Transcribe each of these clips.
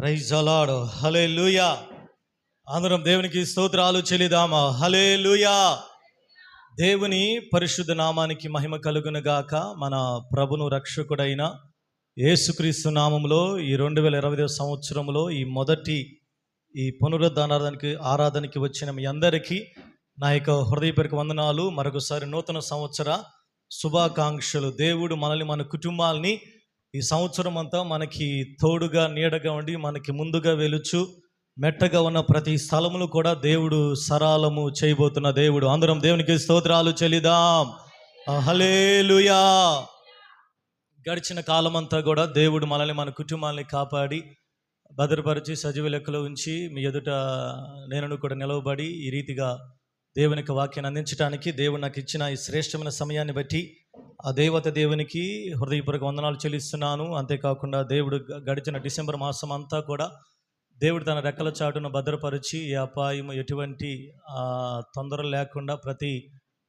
Praise the lord. హల్లెలూయా. అందరం దేవునికి స్తోత్రాలు చెల్లిదామా. హల్లెలూయా. దేవుని పరిశుద్ధ నామానికి మహిమ కలుగును గాక. మన ప్రభును రక్షకుడైన యేసుక్రీస్తు నామములో ఈ 2020 సంవత్సరంలో ఈ మొదటి ఆరాధనకి వచ్చిన మీ అందరికీ నా యొక్క హృదయపూర్వక వందనాలు. మరొకసారి నూతన సంవత్సర శుభాకాంక్షలు. దేవుడు మనల్ని, మన కుటుంబాలని ఈ సంవత్సరం అంతా మనకి తోడుగా నీడగా ఉండి మనకి ముందుగా వెలుచు మెట్టగా ఉన్న ప్రతి స్థలములు కూడా దేవుడు సరాలము చేయబోతున్న దేవుడు. అందరం దేవునికి స్తోత్రాలు చెల్లిదాం. హల్లెలూయా. గడిచిన కాలమంతా కూడా దేవుడు మనల్ని, మన కుటుంబాలని కాపాడి భద్రపరిచి సజీవ లెక్కలో ఉంచి మీ ఎదుట నేను కూడా నిలవబడి ఈ రీతిగా దేవునికి వాక్యాన్ని అందించడానికి దేవుడు నాకు ఇచ్చిన ఈ శ్రేష్టమైన సమయాన్ని బట్టి ఆ దేవునికి హృదయపూర్వక వందనాలు చెల్లిస్తున్నాను. అంతేకాకుండా దేవుడు గడిచిన డిసెంబర్ మాసం అంతా కూడా దేవుడు తన రెక్కల చాటును భద్రపరిచి ఏ అపాయము ఎటువంటి తొందర లేకుండా ప్రతి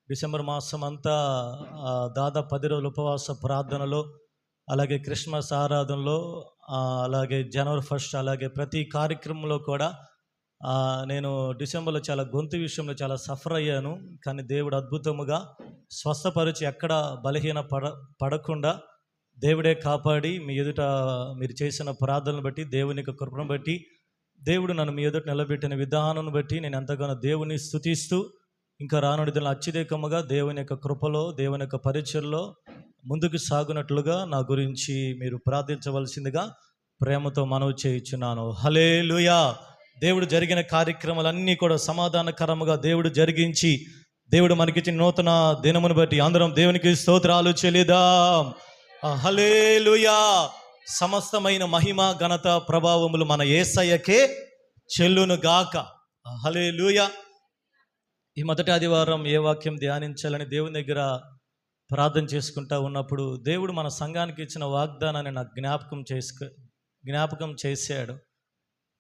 డిసెంబర్ మాసం అంతా దాదాపు 10 రోజుల ఉపవాస ప్రార్థనలో, అలాగే క్రిస్మస్ ఆరాధనలో, అలాగే జనవరి 1 అలాగే ప్రతి కార్యక్రమంలో కూడా నేను డిసెంబర్లో చాలా గొంతు విషయంలో చాలా సఫర్ అయ్యాను. కానీ దేవుడు అద్భుతముగా స్వస్థపరిచి ఎక్కడ బలహీన పడకుండా దేవుడే కాపాడి మీ ఎదుట మీరు చేసిన ప్రార్థనలు బట్టి, దేవుని యొక్క కృపను బట్టి, దేవుడు నన్ను మీ ఎదుట నిలబెట్టిన విధానం బట్టి నేను ఎంతగానో దేవుని స్తుతిస్తూ ఇంకా రానుడి దినాల్లో అత్యధికముగా దేవుని యొక్క కృపలో, దేవుని యొక్క పరిచయంలో ముందుకు సాగునట్లుగా నా గురించి మీరు ప్రార్థించవలసిందిగా ప్రేమతో మనవి చేయుచున్నాను. హల్లెలూయా. దేవుడు జరిగిన కార్యక్రమాలన్నీ కూడా సమాధానకరముగా దేవుడు జరిగించి దేవుడు మనకిచ్చిన నూతన దినమును బట్టి అందరం దేవునికి స్తోత్రాలు చెల్లిదాం. హల్లెలూయా. సమస్తమైన మహిమ, ఘనత, ప్రభావములు మన యేసయ్యకే చెల్లును గాక. హల్లెలూయా. ఈ మొదటి ఆదివారం ఏ వాక్యం ధ్యానించాలని దేవుని దగ్గర ప్రార్థన చేసుకుంటా ఉన్నప్పుడు దేవుడు మన సంఘానికి ఇచ్చిన వాగ్దానాన్ని నాకు జ్ఞాపకం చేశాడు.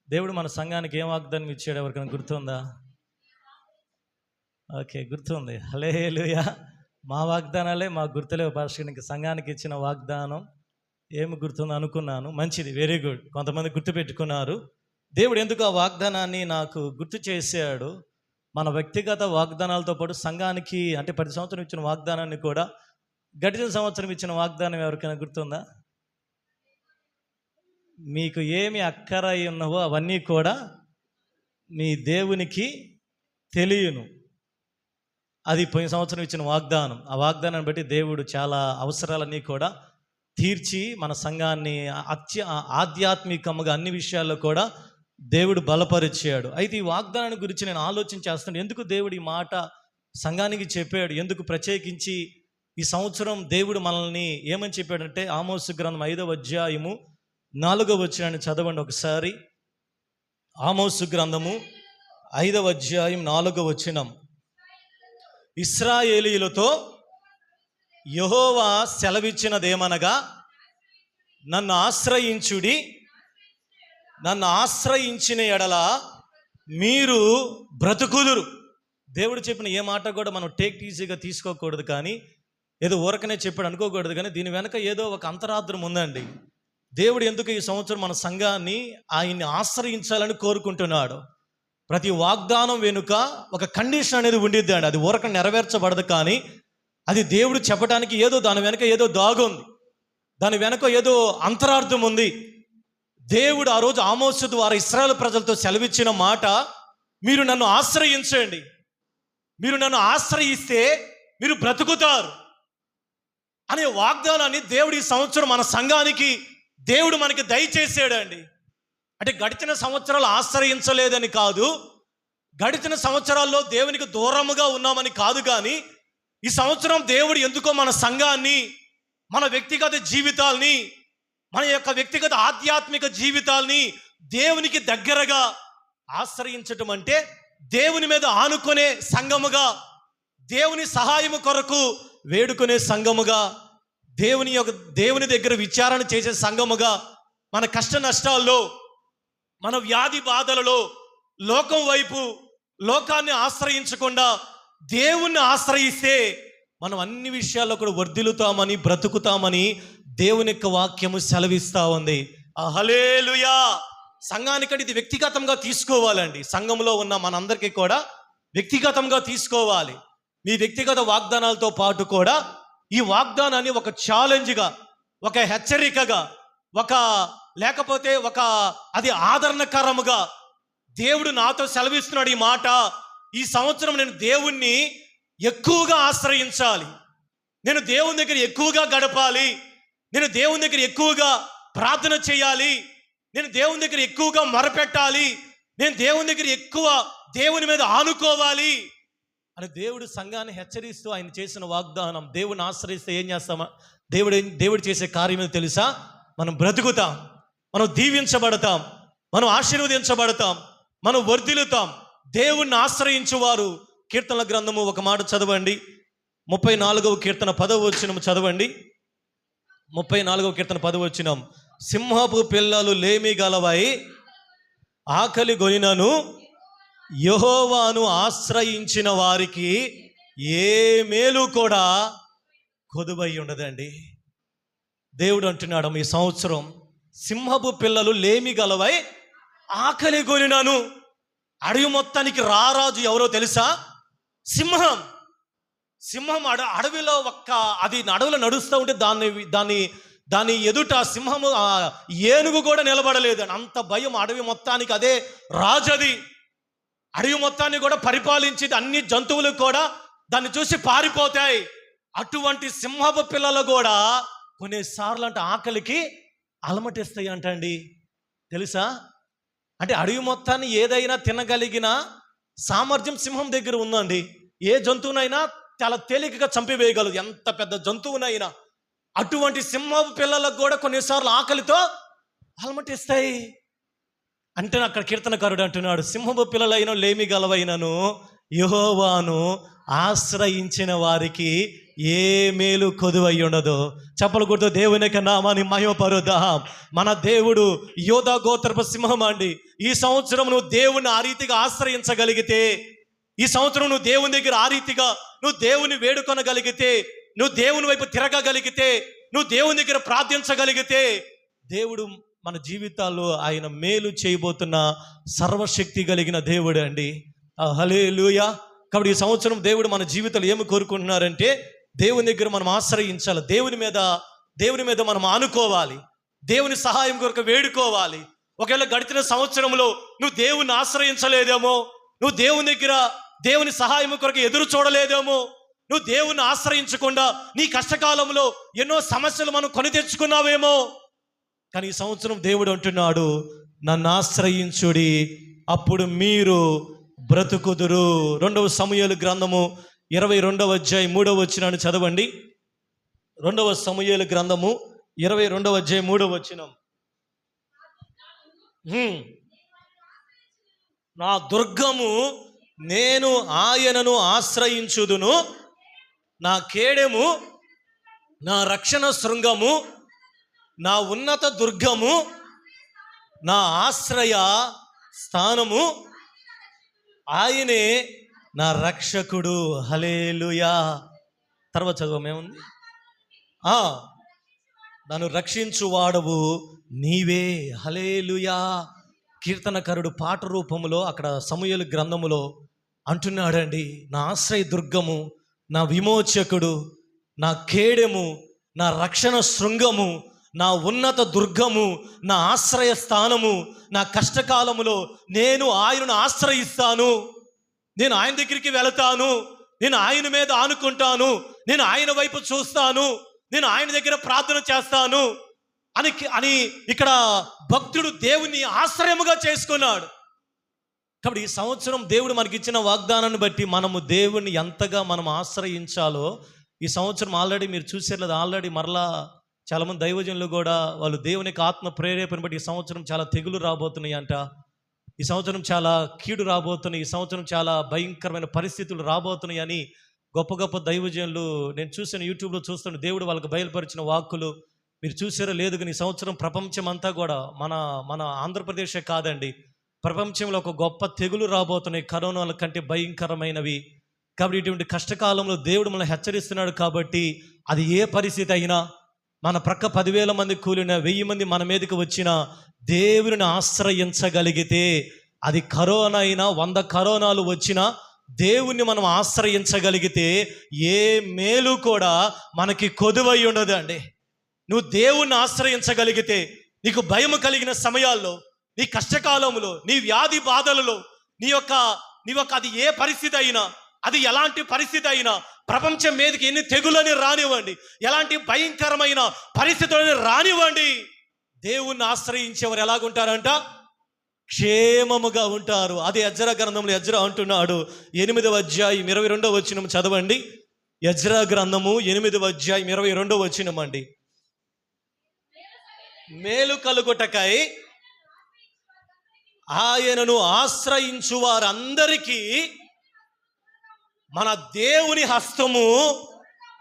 దేవుడు మన సంఘానికి ఏం వాగ్దానం ఇచ్చాడు ఎవరికైనా గుర్తుందా? ఓకే, గుర్తుంది. హల్లెలూయా. మా వాగ్దానాలే మాకు గుర్తులేవు పాస్టర్. సంఘానికి ఇచ్చిన వాగ్దానం ఏమి గుర్తుందో అనుకున్నాను. మంచిది, వెరీ గుడ్. కొంతమంది గుర్తుపెట్టుకున్నారు. దేవుడు ఎందుకు ఆ వాగ్దానాన్ని నాకు గుర్తు చేశాడు? మన వ్యక్తిగత వాగ్దానాలతో పాటు సంఘానికి అంటే 10 సంవత్సరం ఇచ్చిన వాగ్దానాన్ని కూడా గడిచిన సంవత్సరం ఇచ్చిన వాగ్దానం ఎవరికైనా గుర్తుందా? మీకు ఏమి అక్కర ఉన్నవో అవన్నీ కూడా మీ దేవునికి తెలియను. అది పోయిన సంవత్సరం ఇచ్చిన వాగ్దానం. ఆ వాగ్దానాన్ని బట్టి దేవుడు చాలా అవసరాలన్నీ కూడా తీర్చి మన సంఘాన్ని ఆధ్యాత్మికముగా అన్ని విషయాల్లో కూడా దేవుడు బలపరిచాడు. అయితే ఈ వాగ్దానాన్ని గురించి నేను ఆలోచన చేస్తున్నాను. ఎందుకు దేవుడు ఈ మాట సంఘానికి చెప్పాడు? ఎందుకు ప్రత్యేకించి ఈ సంవత్సరం దేవుడు మనల్ని ఏమని చెప్పాడంటే, ఆమోసు గ్రంథం 5వ అధ్యాయము 4వ వచనాన్ని చదవండి ఒకసారి. ఆమోసు గ్రంథము 5వ అధ్యాయం 4వ వచనం. ఇశ్రాయేలీయులతో యెహోవా సెలవిచ్చినదేమనగా, నన్ను ఆశ్రయించుడి, నన్ను ఆశ్రయించిన ఎడల మీరు బ్రతుకుదురు. దేవుడు చెప్పిన ఏ మాట కూడా మనం టేక్ ఈజీగా తీసుకోకూడదు, కానీ ఏదో ఊరకనే చెప్పాడు అనుకోకూడదు. కానీ దీని వెనక ఏదో ఒక అంతరార్థం ఉందండి. దేవుడు ఎందుకు ఈ సంవత్సరం మన సంఘాన్ని, ఆయన్ని ఆశ్రయించాలని కోరుకుంటున్నాడు? ప్రతి వాగ్దానం వెనుక ఒక కండిషన్ అనేది ఉండిద్ది అండి. అది ఊరక నెరవేర్చబడదు, కానీ అది దేవుడు చెప్పడానికి ఏదో దాని వెనక ఏదో దాగుంది, దాని వెనక ఏదో అంతరార్థం ఉంది. దేవుడు ఆ రోజు ఆమోసు ద్వారా ఇశ్రాయేలు ప్రజలతో సెలవిచ్చిన మాట, మీరు నన్ను ఆశ్రయించండి, మీరు నన్ను ఆశ్రయిస్తే మీరు బ్రతుకుతారు అనే వాగ్దానాన్ని దేవుడు ఈ సంవత్సరం మన సంఘానికి దేవుడు మనకి దయచేసాడండి. అంటే గడిచిన సంవత్సరాలు ఆశ్రయించలేదని కాదు, గడిచిన సంవత్సరాల్లో దేవునికి దూరముగా ఉన్నామని కాదు, కానీ ఈ సంవత్సరం దేవుడు ఎందుకో మన సంఘాన్ని, మన వ్యక్తిగత జీవితాల్ని, మన యొక్క వ్యక్తిగత ఆధ్యాత్మిక జీవితాల్ని దేవునికి దగ్గరగా ఆశ్రయించటం అంటే దేవుని మీద ఆనుకునే సంఘముగా, దేవుని సహాయము కొరకు వేడుకునే సంఘముగా, దేవుని దగ్గర విచారణ చేసే సంఘముగా, మన కష్ట నష్టాల్లో, మన వ్యాధి బాధలలో లోకం వైపు లోకాన్ని ఆశ్రయించకుండా దేవుణ్ణి ఆశ్రయిస్తే మనం అన్ని విషయాల్లో కూడా వర్ధిల్లుతామని, బ్రతుకుతామని దేవుని యొక్క వాక్యము సెలవిస్తూ ఉంది. హల్లెలూయా. సంఘానికంటే ఇది వ్యక్తిగతంగా తీసుకోవాలండి. సంఘంలో ఉన్న మనందరికీ కూడా వ్యక్తిగతంగా తీసుకోవాలి. మీ వ్యక్తిగత వాగ్దానాలతో పాటు కూడా ఈ వాగ్దానాన్ని ఒక ఛాలెంజ్గా, ఒక హెచ్చరికగా, లేకపోతే అది ఆదరణకరముగా, దేవుడు నాతో సెలవిస్తున్నాడు ఈ మాట, ఈ సంవత్సరం నేను దేవుణ్ణి ఎక్కువగా ఆశ్రయించాలి, నేను దేవుని దగ్గర ఎక్కువగా గడపాలి, నేను దేవుని దగ్గర ఎక్కువగా ప్రార్థన చేయాలి, నేను దేవుని దగ్గర ఎక్కువగా మొరపెట్టాలి, నేను దేవుని దగ్గర ఎక్కువ దేవుని మీద ఆనుకోవాలి అని దేవుడు సంఘాన్ని హెచ్చరిస్తూ ఆయన చేసిన వాగ్దానం. దేవుని ఆశ్రయిస్తే ఏం చేస్తామా? దేవుడు చేసే కార్యం ఏదో తెలుసా? మనం బ్రతుకుతాం, మనం దీవించబడతాం, మనం ఆశీర్వదించబడతాం, మనం వర్ధిల్లుతాం. దేవుణ్ణి ఆశ్రయించువారు, కీర్తనల గ్రంథము ఒక మాట చదవండి, 34వ కీర్తన 10వ వచనం చదవండి. 34వ కీర్తన 10వ వచనం, సింహపు పిల్లలు లేమి గలవై ఆకలి గొనినను యెహోవాను ఆశ్రయించిన వారికి ఏ మేలు కూడా కొదువై ఉండదండి. దేవుడు అంటున్నాడు, ఈ సంవత్సరం సింహపు పిల్లలు లేమి గలవై ఆకలి గొనినను. అడవి మొత్తానికి రారాజు ఎవరో తెలుసా? సింహం. అడవిలో అది అడవిలో నడుస్తూ ఉంటే దాని ఎదుట సింహము ఏనుగు కూడా నిలబడలేదు. అంత భయం అడవి మొత్తానికి. అదే రాజది. అడవి మొత్తాన్ని కూడా పరిపాలించి అన్ని జంతువులు కూడా దాన్ని చూసి పారిపోతాయి. అటువంటి సింహపు పిల్లలు కూడా కొన్నిసార్లు అంటే ఆకలికి అలమటిస్తాయి అంటండి. తెలుసా? అంటే అడవి మొత్తాన్ని ఏదైనా తినగలిగిన సామర్థ్యం సింహం దగ్గర ఉందండి. ఏ జంతువునైనా చాలా తేలికగా చంపివేయగలదు, ఎంత పెద్ద జంతువునైనా. అటువంటి సింహపు పిల్లలకు కూడా కొన్నిసార్లు ఆకలితో అలమటిస్తాయి. అంటే అక్కడ కీర్తనకారుడు అంటున్నాడు, సింహపు పిల్లలైన లేమి గలవైనను యెహోవాను ఆశ్రయించిన వారికి ఏ మేలు కొదువై ఉండదు. చెప్పలు కొడుతూ దేవుని యొక్క నామాన్ని మహిమపరుద్దాం. మన దేవుడు యోధా గోత్రపు సింహం అండి. ఈ సంవత్సరం నువ్వు దేవుని ఆ రీతిగా ఆశ్రయించగలిగితే, ఈ సంవత్సరం నువ్వు దేవుని దగ్గర ఆ రీతిగా నువ్వు దేవుని వేడుకొనగలిగితే, నువ్వు దేవుని వైపు తిరగగలిగితే, నువ్వు దేవుని దగ్గర ప్రార్థించగలిగితే, దేవుడు మన జీవితాల్లో ఆయన మేలు చేయబోతున్న సర్వశక్తి కలిగిన దేవుడు అండి. హల్లెలూయా. కాబట్టి ఈ సంవత్సరం దేవుడు మన జీవితాలు ఏమి కోరుకుంటున్నారంటే, దేవుని దగ్గర మనం ఆశ్రయించాలి, దేవుని మీద మనం ఆనుకోవాలి, దేవుని సహాయం కొరకు వేడుకోవాలి. ఒకవేళ గడిచిన సంవత్సరంలో నువ్వు దేవుని ఆశ్రయించలేదేమో, నువ్వు దేవుని దగ్గర దేవుని సహాయం కొరకు ఎదురు చూడలేదేమో, నువ్వు దేవుని ఆశ్రయించకుండా నీ కష్టకాలంలో ఎన్నో సమస్యలు మనం కొని తెచ్చుకున్నావేమో. కానీ ఈ సంవత్సరం దేవుడు అంటున్నాడు, నన్ను ఆశ్రయించుడి, అప్పుడు మీరు బ్రతుకుదురు. 2వ సమూయేలు గ్రంథము 22వ అధ్యాయం 3వ వచనాన్ని చదవండి. 2వ సమూయేలు గ్రంథము 22వ అధ్యాయం 3వ వచనం, నా దుర్గము నేను ఆయనను ఆశ్రయించుదును, నా కేడెము, నా రక్షణ శృంగము, నా ఉన్నత దుర్గము, నా ఆశ్రయ స్థానము, ఆయనే నా రక్షకుడు. హల్లెలూయా. తర్వాత చదవమేముంది? నన్ను రక్షించువాడవు నీవే. హల్లెలూయా. కీర్తనకారుడు పాట రూపములో అక్కడ సమూయేలు గ్రంథములో అంటున్నాడండి, నా ఆశ్రయ దుర్గము, నా విమోచకుడు, నా కేడెము, నా రక్షణ శృంగము, నా ఉన్నత దుర్గము, నా ఆశ్రయ స్థానము, నా కష్టకాలములో నేను ఆయనను ఆశ్రయిస్తాను, నేను ఆయన దగ్గరికి వెళతాను, నేను ఆయన మీద ఆనుకుంటాను, నేను ఆయన వైపు చూస్తాను, నేను ఆయన దగ్గర ప్రార్థన చేస్తాను అని ఇక్కడ భక్తుడు దేవుని ఆశ్రయముగా చేసుకున్నాడు. కాబట్టి ఈ సంవత్సరం దేవుడు మనకిచ్చిన వాగ్దానాన్ని బట్టి మనము దేవుని ఎంతగా మనం ఆశ్రయించాలో ఈ సంవత్సరం ఆల్రెడీ మీరు చూసారు లేదా, ఆల్రెడీ మరలా చాలామంది దైవజనులు కూడా వాళ్ళు దేవునికి ఆత్మ ప్రేరేపణ బట్టి ఈ సంవత్సరం చాలా తెగులు రాబోతున్నాయి అంట, ఈ సంవత్సరం చాలా కీడు రాబోతున్నాయి, ఈ సంవత్సరం చాలా భయంకరమైన పరిస్థితులు రాబోతున్నాయి అని గొప్ప గొప్ప దైవజనులు నేను చూసాను, యూట్యూబ్లో చూస్తాను. దేవుడు వాళ్ళకి బయలుపరిచిన వాక్కులు మీరు చూసారో లేదు కానీ ఈ సంవత్సరం ప్రపంచం అంతా కూడా మన ఆంధ్రప్రదేశే కాదండి, ప్రపంచంలో ఒక గొప్ప తెగులు రాబోతున్నాయి, కరోనాల కంటే భయంకరమైనవి. కాబట్టి ఇటువంటి కష్టకాలంలో దేవుడు మనల్ని హెచ్చరిస్తున్నాడు. కాబట్టి అది ఏ పరిస్థితి అయినా, మన ప్రక్క 10,000 మంది కూలిన 1000 మంది మన మీదకి వచ్చిన దేవుని ఆశ్రయించగలిగితే, అది కరోనా అయినా 100 కరోనాలు వచ్చినా దేవుణ్ణి మనం ఆశ్రయించగలిగితే ఏ మేలు కూడా మనకి కొదువై ఉండదు అండి. నువ్వు దేవుణ్ణి ఆశ్రయించగలిగితే, నీకు భయం కలిగిన సమయాల్లో, నీ కష్టకాలంలో, నీ వ్యాధి బాధలలో, నీ యొక్క అది ఏ పరిస్థితి అయినా, అది ఎలాంటి పరిస్థితి అయినా, ప్రపంచం మీదకి ఎన్ని తెగులని రానివ్వండి, ఎలాంటి భయంకరమైన పరిస్థితులని రానివ్వండి, దేవుణ్ణి ఆశ్రయించేవారు ఎలాగుంటారంట? క్షేమముగా ఉంటారు. అది ఎజ్రా గ్రంథంలో ఎజ్రా అంటున్నాడు, 8వ అధ్యాయం 22వ వచనం చదవండి. ఎజ్రా గ్రంథము 8వ అధ్యాయం 22వ వచనం అండి. మేలు కలుగుటకై ఆయనను ఆశ్రయించు వారందరికీ మన దేవుని హస్తము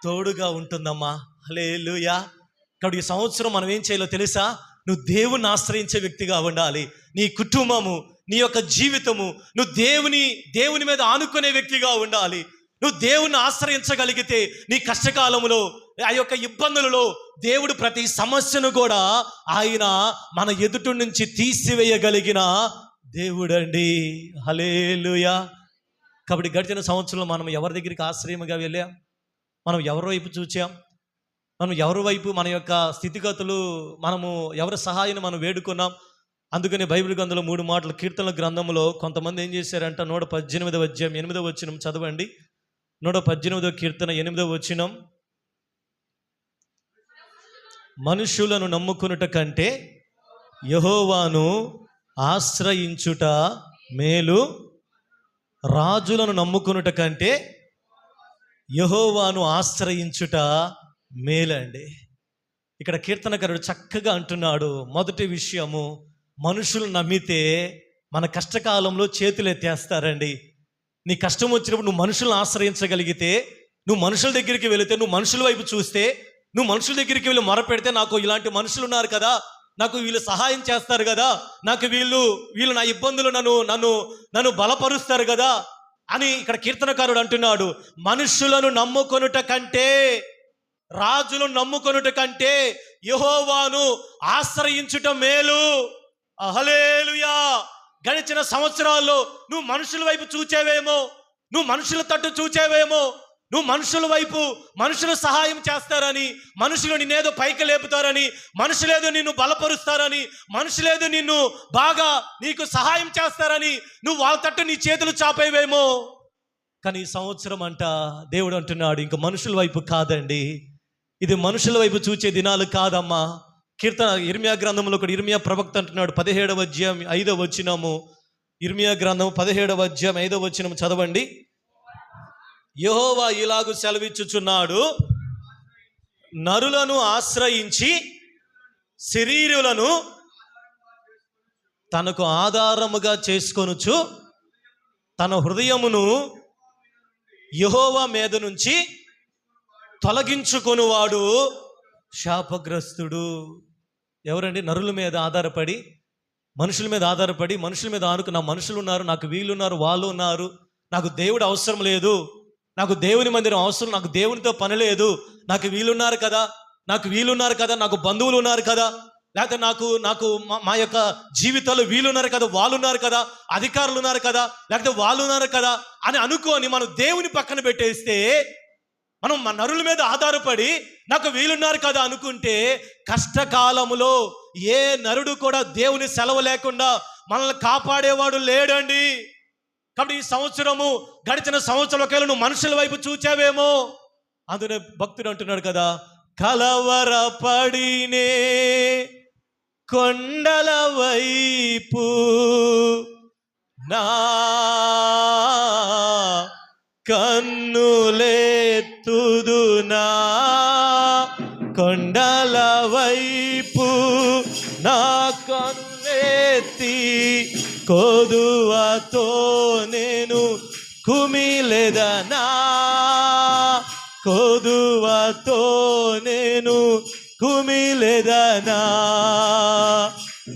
తోడుగా ఉంటుందమ్మా. హల్లెలూయా. కాబట్టి ఈ సంవత్సరం మనం ఏం చేయాలో తెలుసా? నువ్వు దేవుని ఆశ్రయించే వ్యక్తిగా ఉండాలి. నీ కుటుంబము, నీ యొక్క జీవితము, నువ్వు దేవుని మీద ఆనుకునే వ్యక్తిగా ఉండాలి. నువ్వు దేవుని ఆశ్రయించగలిగితే నీ కష్టకాలములో, ఆ యొక్క ఇబ్బందులలో దేవుడు ప్రతి సమస్యను కూడా ఆయన మన ఎదుటి నుంచి తీసివేయగలిగిన దేవుడండి. హల్లెలూయా. కాబట్టి గడిచిన సంవత్సరంలో మనం ఎవరి దగ్గరికి ఆశ్రయముగా వెళ్ళాం? మనం ఎవరి వైపు చూచాం? మనం ఎవరి వైపు మన యొక్క స్థితిగతులు, మనము ఎవరి సహాయాన్ని మనం వేడుకున్నాం? అందుకని బైబిల్ గ్రంథంలో 3 మాటలు, కీర్తనల గ్రంథంలో కొంతమంది ఏం చేశారంట? 118వ అధ్యాయం 8వ వచనం చదవండి. 118వ కీర్తన 8వ వచనం. మనుషులను నమ్ముకునుట కంటే యెహోవాను ఆశ్రయించుట మేలు, రాజులను నమ్ముకునుట కంటే యెహోవాను ఆశ్రయించుట మేలండి. ఇక్కడ కీర్తనకారుడు చక్కగా అంటున్నాడు, మొదటి విషయము, మనుషులు నమ్మితే మన కష్టకాలంలో చేతులు ఎత్తేస్తారండి. నీ కష్టం వచ్చినప్పుడు నువ్వు మనుషులను ఆశ్రయించగలిగితే, నువ్వు మనుషుల దగ్గరికి వెళితే, నువ్వు మనుషుల వైపు చూస్తే, నువ్వు మనుషుల దగ్గరికి వెళ్ళి మొరపెడితే, నాకు ఇలాంటి మనుషులు ఉన్నారు కదా, నాకు వీళ్ళు సహాయం చేస్తారు కదా, నాకు వీళ్ళు నా ఇబ్బందులు నన్ను బలపరుస్తారు కదా అని ఇక్కడ కీర్తనకారుడు అంటున్నాడు. మనుషులను నమ్ముకొనుట కంటే, రాజులను నమ్ముకొనుట కంటే యెహోవాను ఆశ్రయించుట మేలు. హల్లెలూయా. గడిచిన సంవత్సరాల్లో నువ్వు మనుషుల వైపు చూచేవేమో, నువ్వు మనుషుల తట్టు చూచేవేమో, నువ్వు మనుషుల వైపు, మనుషులు సహాయం చేస్తారని, మనుషులు నిన్నేదో పైకి లేపుతారని, మనుషులేదో నిన్ను బలపరుస్తారని, మనుషులేదో నిన్ను బాగా నీకు సహాయం చేస్తారని నువ్వు వాళ్ళ తట్టు నీ చేతులు చాపేవేమో. కానీ ఈ సంవత్సరం అంట దేవుడు అంటున్నాడు, ఇంక మనుషుల వైపు కాదండి, ఇది మనుషుల వైపు చూచే దినాలు కాదమ్మా. కీర్తన ఇర్మియా గ్రంథంలో కూడా ఇర్మియా ప్రవక్త అంటున్నాడు, 17వ అధ్యాయం 5వ వచనము. ఇర్మియా గ్రంథం 17వ అధ్యాయం 5వ వచనం చదవండి. యెహోవా ఇలాగు సెలవిచ్చుచున్నాడు, నరులను ఆశ్రయించి శరీరులను తనకు ఆధారముగా చేసుకొనుచు తన హృదయమును యెహోవా మీద నుంచి తొలగించుకొనువాడు శాపగ్రస్తుడు. ఎవరండి? నరుల మీద ఆధారపడి, మనుషుల మీద ఆధారపడి, మనుషుల మీద ఆనుకు, నా మనుషులు ఉన్నారు, నాకు వీళ్ళు ఉన్నారు, వాళ్ళు ఉన్నారు, నాకు దేవుడు అవసరం లేదు, నాకు దేవుని మందిరం అవసరం, నాకు దేవునితో పని లేదు, నాకు వీళ్ళున్నారు కదా, నాకు బంధువులు ఉన్నారు కదా, లేకపోతే నాకు మా యొక్క జీవితాలు వీళ్ళున్నారు కదా, వాళ్ళు ఉన్నారు కదా, అధికారులు ఉన్నారు కదా, లేకపోతే వాళ్ళు ఉన్నారు కదా అని అనుకోని మనం దేవుని పక్కన పెట్టేస్తే, మనం మన నరుల మీద ఆధారపడి నాకు వీలున్నారు కదా అనుకుంటే, కష్టకాలములో ఏ నరుడు కూడా దేవుని సెలవు లేకుండా మనల్ని కాపాడేవాడు లేడండి. కాబట్టి ఈ సంవత్సరము, గడిచిన సంవత్సరం ఒకవేళ నువ్వు మనుషుల వైపు చూచావేమో, అందునే భక్తుడు అంటున్నాడు కదా, కలవరపడినే కొండల వైపు నా కన్నులెత్తుదునా, కొండల వైపు నా కన్నులెత్తి కొదువతో నేను కుమిలెదనా, కొదువతో నేను కుమిలెదనా,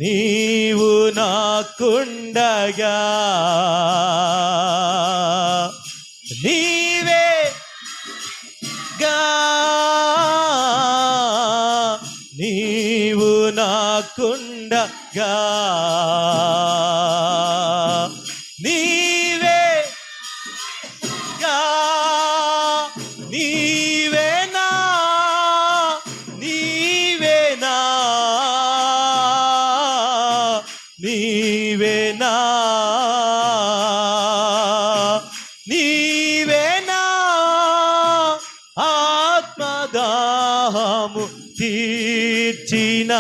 నీవు నాకుండగా నీవే గా గా నీవే గా నీవేనా నీవేనా నీవేనా నీవేనా ఆత్మదాహము తీర్చిన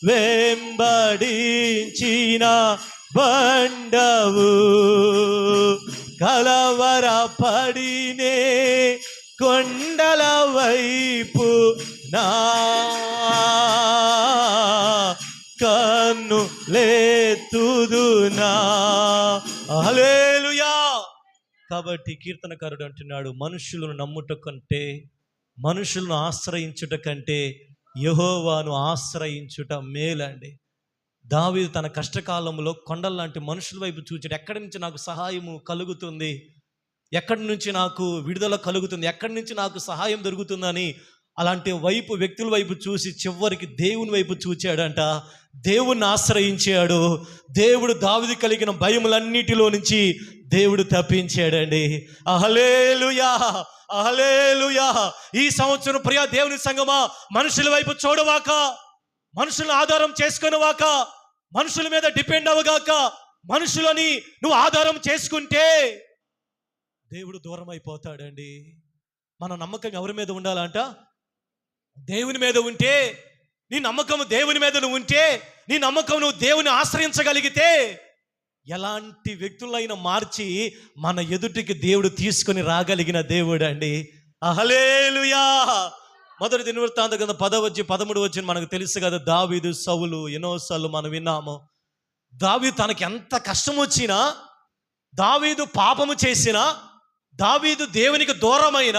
వెంబడించిన బండవు కలవరపడినే కొండల వైపు నా కన్ను లేతుదునా. హల్లెలూయా. కాబట్టి కీర్తనకారుడు అంటున్నాడు, మనుషులను నమ్ముట కంటే, మనుషులను ఆశ్రయించుట కంటే యెహోవాను ఆశ్రయించుట మేలండి. దావీదు తన కష్టకాలంలో కొండల్లాంటి మనుషుల వైపు చూచాడు. ఎక్కడి నుంచి నాకు సహాయము కలుగుతుంది, ఎక్కడి నుంచి నాకు విడుదల కలుగుతుంది, ఎక్కడి నుంచి నాకు సహాయం దొరుకుతుందని అలాంటి వైపు వ్యక్తుల వైపు చూసి చివరికి దేవుని వైపు చూచాడంట. దేవుణ్ణి ఆశ్రయించాడు. దేవుడు దావీదు కలిగిన భయములన్నిటిలో నుంచి దేవుడు తప్పించాడండి. హల్లెలూయా, హల్లెలూయా. ఈ సంవత్సరం ప్రియ దేవుని సంగమా, మనుషుల వైపు చూడవాక, మనుషులను ఆధారం చేసుకునేవాక, మనుషుల మీద డిపెండ్ అవ్వగాక, మనుషులని నువ్వు ఆధారం చేసుకుంటే దేవుడు దూరం అయిపోతాడండి. మన నమ్మకం ఎవరి మీద ఉండాలంట? దేవుని మీద ఉంటే, నీ నమ్మకం దేవుని మీద నువ్వు ఉంటే, నీ నమ్మకం నువ్వు దేవుని ఆశ్రయించగలిగితే ఎలాంటి వ్యక్తులైనా మార్చి మన ఎదుటికి దేవుడు తీసుకొని రాగలిగిన దేవుడు అండి. హల్లెలూయా. మొదటి దినవృత్తాంత గ్రంథం 10-13 మనకు తెలుసు కదా. దావీదు, సౌలు ఎన్నోసార్లు మనం విన్నాము. దావీదు తనకి ఎంత కష్టం వచ్చినా, దావీదు పాపము చేసినా, దావీదు దేవునికి దూరమైన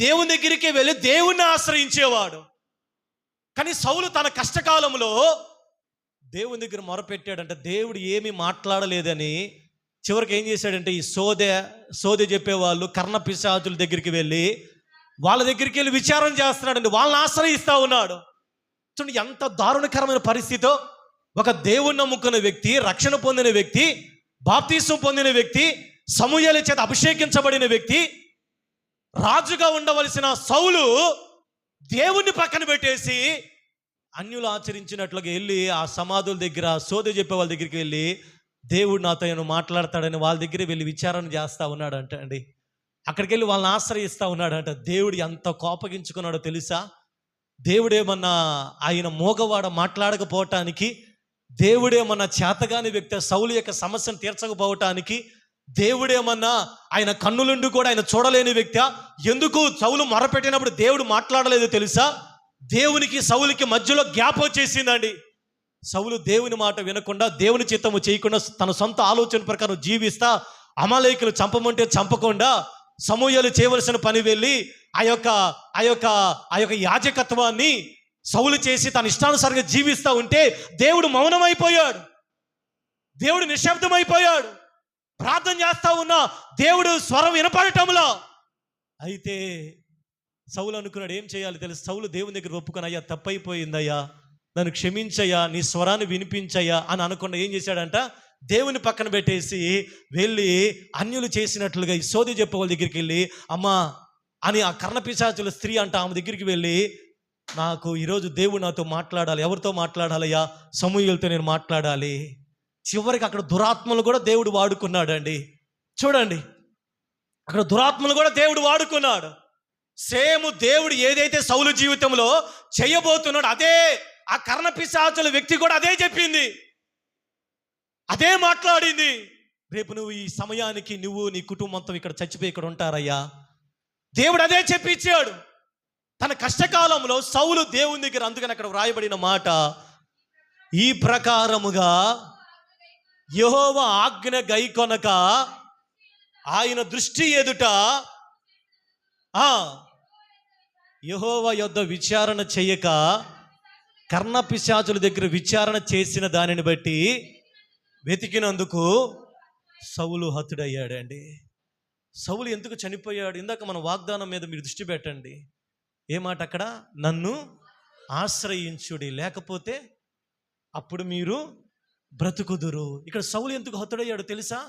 దేవుని దగ్గరికి వెళ్ళి దేవుణ్ణి ఆశ్రయించేవాడు. కానీ సౌలు తన కష్టకాలంలో దేవుని దగ్గర మొరపెట్టాడంటే దేవుడు ఏమీ మాట్లాడలేదని చివరికి ఏం చేశాడంటే, ఈ సోదె చెప్పేవాళ్ళు కర్ణపిశాచుల దగ్గరికి వెళ్ళి వాళ్ళ దగ్గరికి వెళ్ళి విచారణ చేస్తున్నాడండి. వాళ్ళని ఆశ్రయిస్తూ ఉన్నాడు. చూడండి ఎంత దారుణకరమైన పరిస్థితో. ఒక దేవుణ్ణి నమ్ముకున్న వ్యక్తి, రక్షణ పొందిన వ్యక్తి, బాప్తీసం పొందిన వ్యక్తి, సమూయేలు చేత అభిషేకించబడిన వ్యక్తి, రాజుగా ఉండవలసిన సౌలు దేవుణ్ణి పక్కన పెట్టేసి అన్యులు ఆచరించినట్లుగా వెళ్ళి ఆ సమాధుల దగ్గర సోదె చెప్పే వాళ్ళ దగ్గరికి వెళ్ళి దేవుడు నాతో ఏమో మాట్లాడతాడని వాళ్ళ దగ్గర వెళ్ళి విచారణ చేస్తూ ఉన్నాడంట అండి. అక్కడికి వెళ్ళి వాళ్ళని ఆశ్రయిస్తూ ఉన్నాడంట. దేవుడు ఎంత కోపగించుకున్నాడో తెలుసా? దేవుడేమన్నా ఆయన మోగవాడ మాట్లాడకపోవటానికి, దేవుడేమన్నా చేతగాని వ్యక్తి సౌలు యొక్క సమస్యను తీర్చకపోవటానికి, దేవుడేమన్నా ఆయన కన్నులుండి కూడా ఆయన చూడలేని వ్యక్తి? ఎందుకు సౌలు మొరపెట్టినప్పుడు దేవుడు మాట్లాడలేదు తెలుసా? దేవునికి సౌలుకి మధ్యలో గ్యాప్ వచ్చేసిందండి. సౌలు దేవుని మాట వినకుండా, దేవుని చిత్తము చేయకుండా, తన సొంత ఆలోచన ప్రకారం జీవిస్తా, అమాలేకులు చంపమంటే చంపకుండా, సమూయేలు చేయవలసిన పని వెళ్ళి ఆ యొక్క యాజకత్వాన్ని సౌలు చేసి తన ఇష్టానుసారంగా జీవిస్తూ ఉంటే దేవుడు మౌనమైపోయాడు. దేవుడు నిశ్శబ్దమైపోయాడు. ప్రార్థన చేస్తా ఉన్నా దేవుడు స్వరం వినపడటంలో. అయితే సౌలు అనుకున్నాడు, ఏం చేయాలి తెలుసు? సౌలు దేవుని దగ్గర ఒప్పుకొని, అయ్యా తప్పైపోయిందయ్యా, నన్ను క్షమించయ్యా, నీ స్వరాన్ని వినిపించయ్యా అని అనుకున్న ఏం చేశాడంట, దేవుని పక్కన పెట్టేసి వెళ్ళి అన్యులు చేసినట్లుగా ఈ సోదె చెప్పే వాళ్ళ దగ్గరికి వెళ్ళి, అమ్మా అని ఆ కర్ణపిశాచుల స్త్రీ అంట ఆమె దగ్గరికి వెళ్ళి, నాకు ఈరోజు దేవుడు నాతో మాట్లాడాలి. ఎవరితో మాట్లాడాలయ్యా? సమూయేలుతో నేను మాట్లాడాలి. చివరికి అక్కడ దురాత్మలు కూడా దేవుడు వాడుకున్నాడండి. చూడండి, అక్కడ దురాత్మలు కూడా దేవుడు వాడుకున్నాడు. సేమ్ దేవుడు ఏదైతే సౌలు జీవితంలో చేయబోతున్నాడు అదే ఆ కర్ణపిశాచుల వ్యక్తి కూడా అదే చెప్పింది, అదే మాట్లాడింది. రేపు నువ్వు ఈ సమయానికి నువ్వు నీ కుటుంబంతో ఇక్కడ చచ్చిపోయి ఇక్కడ ఉంటారయ్యా. దేవుడు అదే చెప్పించాడు తన కష్టకాలంలో సౌలు దేవుని దగ్గర. అందుకని అక్కడ వ్రాయబడిన మాట, ఈ ప్రకారముగా యెహోవా ఆజ్ఞ గైకొనక ఆయన దృష్టి ఎదుట యెహోవా యొద్ద విచారణ చేయక కర్ణపిశాచుల దగ్గర విచారణ చేసిన దానిని బట్టి వెతికినందుకు సౌలు హతుడయ్యాడండి. సౌలు ఎందుకు చనిపోయాడు? ఇందాక మన వాగ్దానం మీద మీరు దృష్టి పెట్టండి. ఏ మాట అక్కడ? నన్ను ఆశ్రయించుడి, లేకపోతే అప్పుడు మీరు బ్రతుకుదురు. ఇక్కడ సౌలు ఎందుకు హతుడయ్యాడు తెలుసా?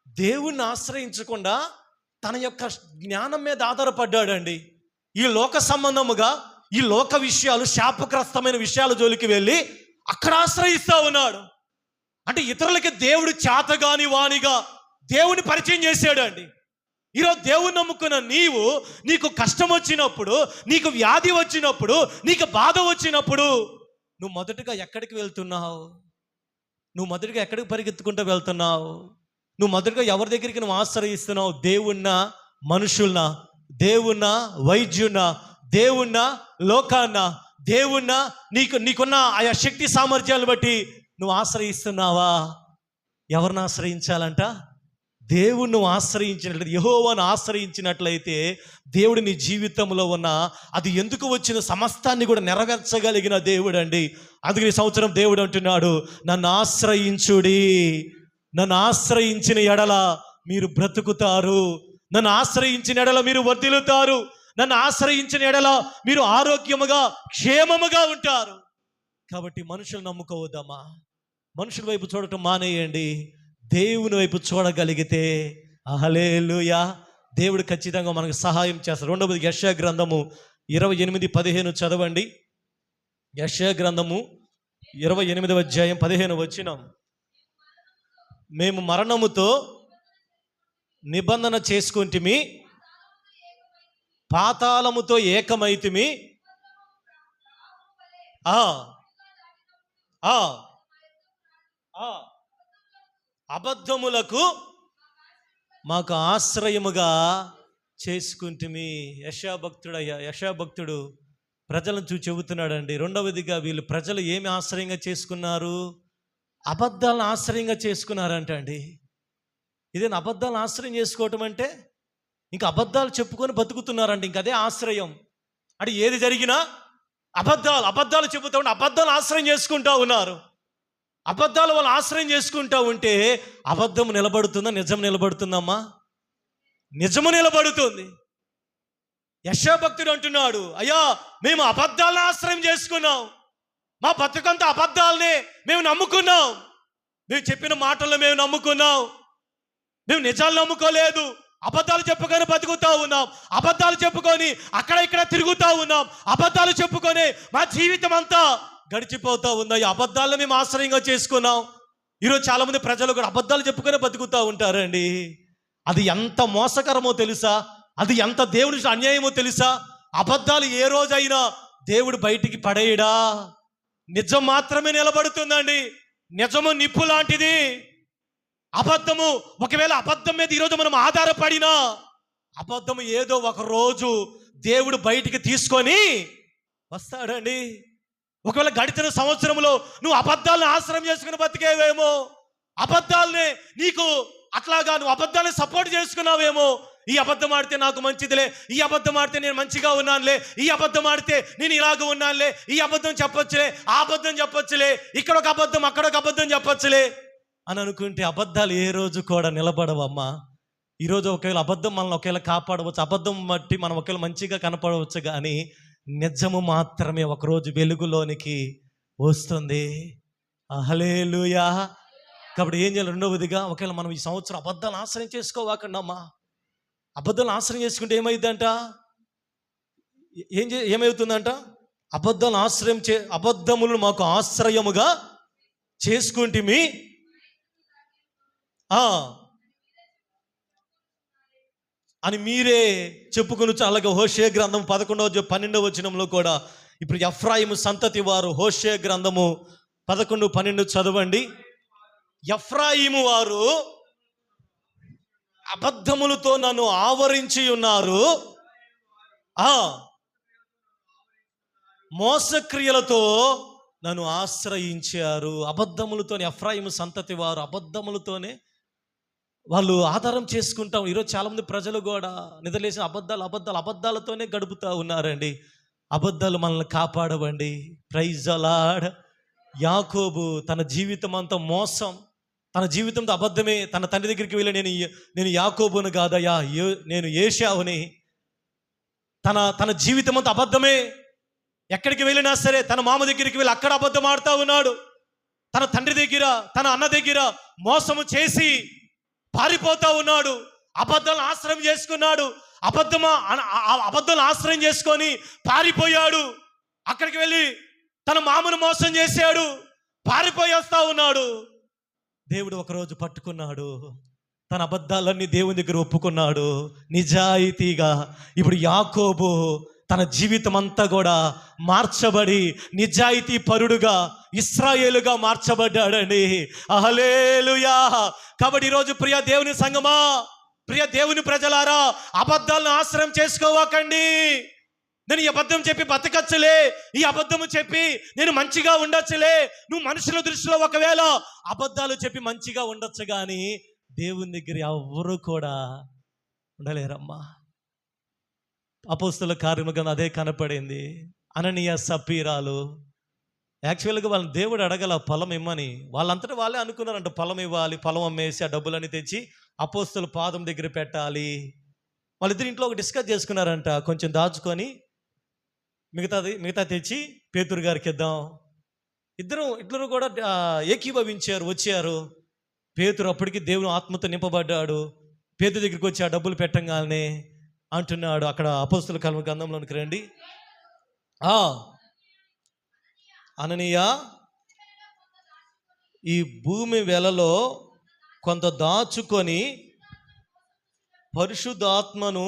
దేవుణ్ణి ఆశ్రయించకుండా తన యొక్క జ్ఞానం మీద ఆధారపడ్డాడండి. ఈ లోక సంబంధముగా, ఈ లోక విషయాలు, శాపగ్రస్తమైన విషయాల జోలికి వెళ్ళి అక్కడ ఆశ్రయిస్తా ఉన్నాడు. అంటే ఇతరులకి దేవుడు చేతగాని వానిగా దేవుని పరిచయం చేశాడు అండి. ఈరోజు దేవుని నమ్ముకున్న నీకు కష్టం వచ్చినప్పుడు, నీకు వ్యాధి వచ్చినప్పుడు, నీకు బాధ వచ్చినప్పుడు నువ్వు మొదటగా ఎక్కడికి వెళ్తున్నావు? నువ్వు మొదటగా ఎక్కడికి పరిగెత్తుకుంటూ వెళ్తున్నావు? నువ్వు మొదటగా ఎవరి దగ్గరికి నువ్వు ఆశ్రయిస్తున్నావు? దేవుణ్ణా, మనుషుల్నా? దేవుణ్ణా, వైద్యున్నా? దేవుణ్ణా, లోకాన్నా? దేవుణ్ణా, నీకున్న ఆయా శక్తి సామర్థ్యాలను బట్టి నువ్వు ఆశ్రయిస్తున్నావా? ఎవరిని ఆశ్రయించాలంట? దేవుణ్ణి ఆశ్రయించినట్లయితే, యెహోవాను ఆశ్రయించినట్లయితే దేవుడు నీ జీవితంలో ఉన్న అది ఎందుకు వచ్చిన సమస్తాన్ని కూడా నెరవేర్చగలిగిన దేవుడు అండి. అందుకే ఈ సంవత్సరం దేవుడు అంటున్నాడు, నన్ను ఆశ్రయించుడి. నన్ను ఆశ్రయించిన ఎడల మీరు బ్రతుకుతారు. నన్ను ఆశ్రయించిన ఎడల మీరు వర్ధిల్లుతారు. నన్ను ఆశ్రయించిన ఎడల మీరు ఆరోగ్యముగా, క్షేమముగా ఉంటారు. కాబట్టి మనుషులు నమ్ముకోవద్దమ్మా. మనుషుల వైపు చూడటం మానేయండి. దేవుని వైపు చూడగలిగితే హల్లెలూయా, దేవుడు ఖచ్చితంగా మనకు సహాయం చేస్తాడు. రెండవది యెషయా గ్రంథము 28:15 చదవండి. యెషయా గ్రంథము 28వ అధ్యాయం 15 వచనం. మేము మరణముతో నిబంధన చేసుకుంటిమి, పాతాళముతో ఏకమైతిమి. అబద్ధములకు మాకు ఆశ్రయముగా చేసుకుంటుమి. యెషయా భక్తుడు ప్రజలను చూసి చెబుతున్నాడండి. రెండవదిగా వీళ్ళు ప్రజలు ఏమి ఆశ్రయంగా చేసుకున్నారు? అబద్ధాలను ఆశ్రయంగా చేసుకున్నారంట అండి. ఇదేనా అబద్ధాలను ఆశ్రయం చేసుకోవటం అంటే? ఇంకా అబద్ధాలు చెప్పుకొని బతుకుతున్నారండి. ఇంక అదే ఆశ్రయం. అంటే ఏది జరిగినా అబద్ధాలు చెబుతూ ఉంటే అబద్ధాలు ఆశ్రయం చేసుకుంటా ఉన్నారు. అబద్ధాలు వాళ్ళు ఆశ్రయం చేసుకుంటా ఉంటే అబద్ధం నిలబడుతుందా? నిజం నిలబడుతుందమ్మా? నిజము నిలబడుతుంది. యెషయా భక్తుడు అంటున్నాడు, అయ్యా మేము అబద్ధాలను ఆశ్రయం చేసుకున్నాం. మా బతుకంతా అబద్ధాలనే మేము నమ్ముకున్నాం. మేము చెప్పిన మాటల్లో మేము నమ్ముకున్నాం. మేము నిజాలు నమ్ముకోలేదు. అబద్ధాలు చెప్పుకొని బతుకుతా ఉన్నాం. అబద్ధాలు చెప్పుకొని అక్కడ ఇక్కడ తిరుగుతూ ఉన్నాం. అబద్ధాలు చెప్పుకొని మా జీవితం అంతా గడిచిపోతూ ఉంది. ఈ అబద్ధాలను మేము ఆశ్రయంగా చేసుకున్నాం. ఈరోజు చాలామంది ప్రజలు కూడా అబద్ధాలు చెప్పుకొని బతుకుతూ ఉంటారండి. అది ఎంత మోసకరమో తెలుసా? అది ఎంత దేవుని అన్యాయమో తెలుసా? అబద్ధాలు ఏ రోజైనా దేవుడు బయటికి పడేయడా? నిజం మాత్రమే నిలబడుతుందండి. నిజము నిప్పు లాంటిది. అబద్ధము, ఒకవేళ అబద్ధం మీద ఈరోజు మనం ఆధారపడినా అబద్ధము ఏదో ఒక రోజు దేవుడు బయటికి తీసుకొని వస్తాడండి. ఒకవేళ గడిచిన సంవత్సరంలో నువ్వు అబద్ధాలను ఆశ్రయం చేసుకుని బతికేవేమో, అబద్ధాలనే నీకు అట్లాగా నువ్వు అబద్ధాలను సపోర్ట్ చేసుకున్నావేమో. ఈ అబద్ధం ఆడితే నాకు మంచిదిలే, ఈ అబద్ధం ఆడితే నేను మంచిగా ఉన్నానులే, ఈ అబద్ధం ఆడితే నేను ఇలాగ ఉన్నానులే, ఈ అబద్ధం చెప్పొచ్చులే, ఆ అబద్ధం చెప్పొచ్చులే, ఇక్కడ ఒక అబద్ధం అక్కడ ఒక అబద్ధం చెప్పొచ్చులే అని అనుకుంటే అబద్ధాలు ఏ రోజు కూడా నిలబడవమ్మా. ఈరోజు ఒకవేళ అబద్ధం మనల్ని ఒకవేళ కాపాడవచ్చు, అబద్ధం బట్టి మనం ఒకవేళ మంచిగా కనపడవచ్చు, కానీ నిజము మాత్రమే ఒకరోజు వెలుగులోనికి వస్తుంది. హల్లెలూయా. కాబట్టి ఏం చేయాలి? రెండవదిగా, ఒకవేళ మనం ఈ సంవత్సరం అబద్ధాలు ఆశ్రయం చేసుకోవాకండి అమ్మా. అబద్ధాలు ఆశ్రయం చేసుకుంటే ఏమైందంట? ఏమవుతుందంట? అబద్ధములను మాకు ఆశ్రయముగా చేసుకుంటిమి అని మీరే చెప్పుకొనొచ్చు. అలాగే హోషేయ గ్రంథం 11-12 వచనంలో కూడా ఇప్పుడు ఎఫ్రాయిము సంతతి వారు, హోషేయ గ్రంథము 11-12 చదవండి. ఎఫ్రాయిము వారు అబద్ధములతో నన్ను ఆవరించి ఉన్నారు, మోసక్రియలతో నన్ను ఆశ్రయించారు. అబద్ధములతో ఎఫ్రాయిము సంతతి వారు అబద్ధములతోనే వాళ్ళు ఆధారం చేసుకుంటాం. ఈరోజు చాలామంది ప్రజలు కూడా నిద్రలేసిన అబద్ధాలతోనే గడుపుతూ ఉన్నారండి. అబద్ధాలు మనల్ని కాపాడవండి. Praise the lord. యాకోబు తన జీవితం అంతా మోసం, తన జీవితంతో అబద్ధమే. తన తండ్రి దగ్గరికి వెళ్ళి నేను యాకోబును కాదయ్యా, నేను ఏశావుని. తన జీవితం అంతా అబద్ధమే. ఎక్కడికి వెళ్ళినా సరే తన మామ దగ్గరికి వెళ్ళి అక్కడ అబద్ధం ఆడుతూ ఉన్నాడు. తన తండ్రి దగ్గర, తన అన్న దగ్గర మోసము చేసి పారిపోతా ఉన్నాడు. అబద్ధాలను ఆశ్రయం చేసుకున్నాడు. అబద్ధాలను ఆశ్రయం చేసుకొని పారిపోయాడు. అక్కడికి వెళ్ళి తన మామను మోసం చేశాడు, పారిపోయి వస్తా ఉన్నాడు. దేవుడు ఒకరోజు పట్టుకున్నాడు. తన అబద్ధాలన్నీ దేవుని దగ్గర ఒప్పుకున్నాడు నిజాయితీగా. ఇప్పుడు యాకోబు తన జీవితం అంతా కూడా మార్చబడి నిజాయితీ పరుడుగా, ఇశ్రాయేలుగా మార్చబడ్డాడండి. హల్లెలూయా. కాబట్టి ఈరోజు ప్రియ దేవుని సంగమా, ప్రియ దేవుని ప్రజలారా, అబద్ధాలను ఆశ్రయం చేసుకోవాకండి. నేను ఈ అబద్ధం చెప్పి బతకచ్చులే, ఈ అబద్ధము చెప్పి నేను మంచిగా ఉండొచ్చులే. నువ్వు మనుషుల దృష్టిలో ఒకవేళ అబద్ధాలు చెప్పి మంచిగా ఉండొచ్చు, కానీ దేవుని దగ్గర ఎవరు కూడా ఉండలేరమ్మా. అపోస్తలుల కార్యముగా అదే కనపడింది. అననీయ సప్పీరాలు యాక్చువల్గా వాళ్ళని దేవుడు అడగల పొలం ఇమ్మని. వాళ్ళంతటా వాళ్ళే అనుకున్నారంట పొలం ఇవ్వాలి, పొలం అమ్మేసి ఆ డబ్బులన్నీ తెచ్చి అపోస్తలుల పాదం దగ్గర పెట్టాలి. వాళ్ళిద్దరు ఇంట్లో ఒక డిస్కస్ చేసుకున్నారంట, కొంచెం దాచుకొని మిగతా తెచ్చి పేతురు గారికి ఇద్దాం. ఇద్దరు కూడా ఏకీభవించారు, వచ్చారు. పేతురు అప్పటికి దేవుని ఆత్మతో నింపబడ్డాడు. పేతురు దగ్గరికి వచ్చి ఆ డబ్బులు పెట్టంగానే అంటున్నాడు, అక్కడ అపోస్తలుల గ్రంథంలోనికి రండి. అననీయ, ఈ భూమి వెలలో కొంత దాచుకొని పరిశుద్ధాత్మను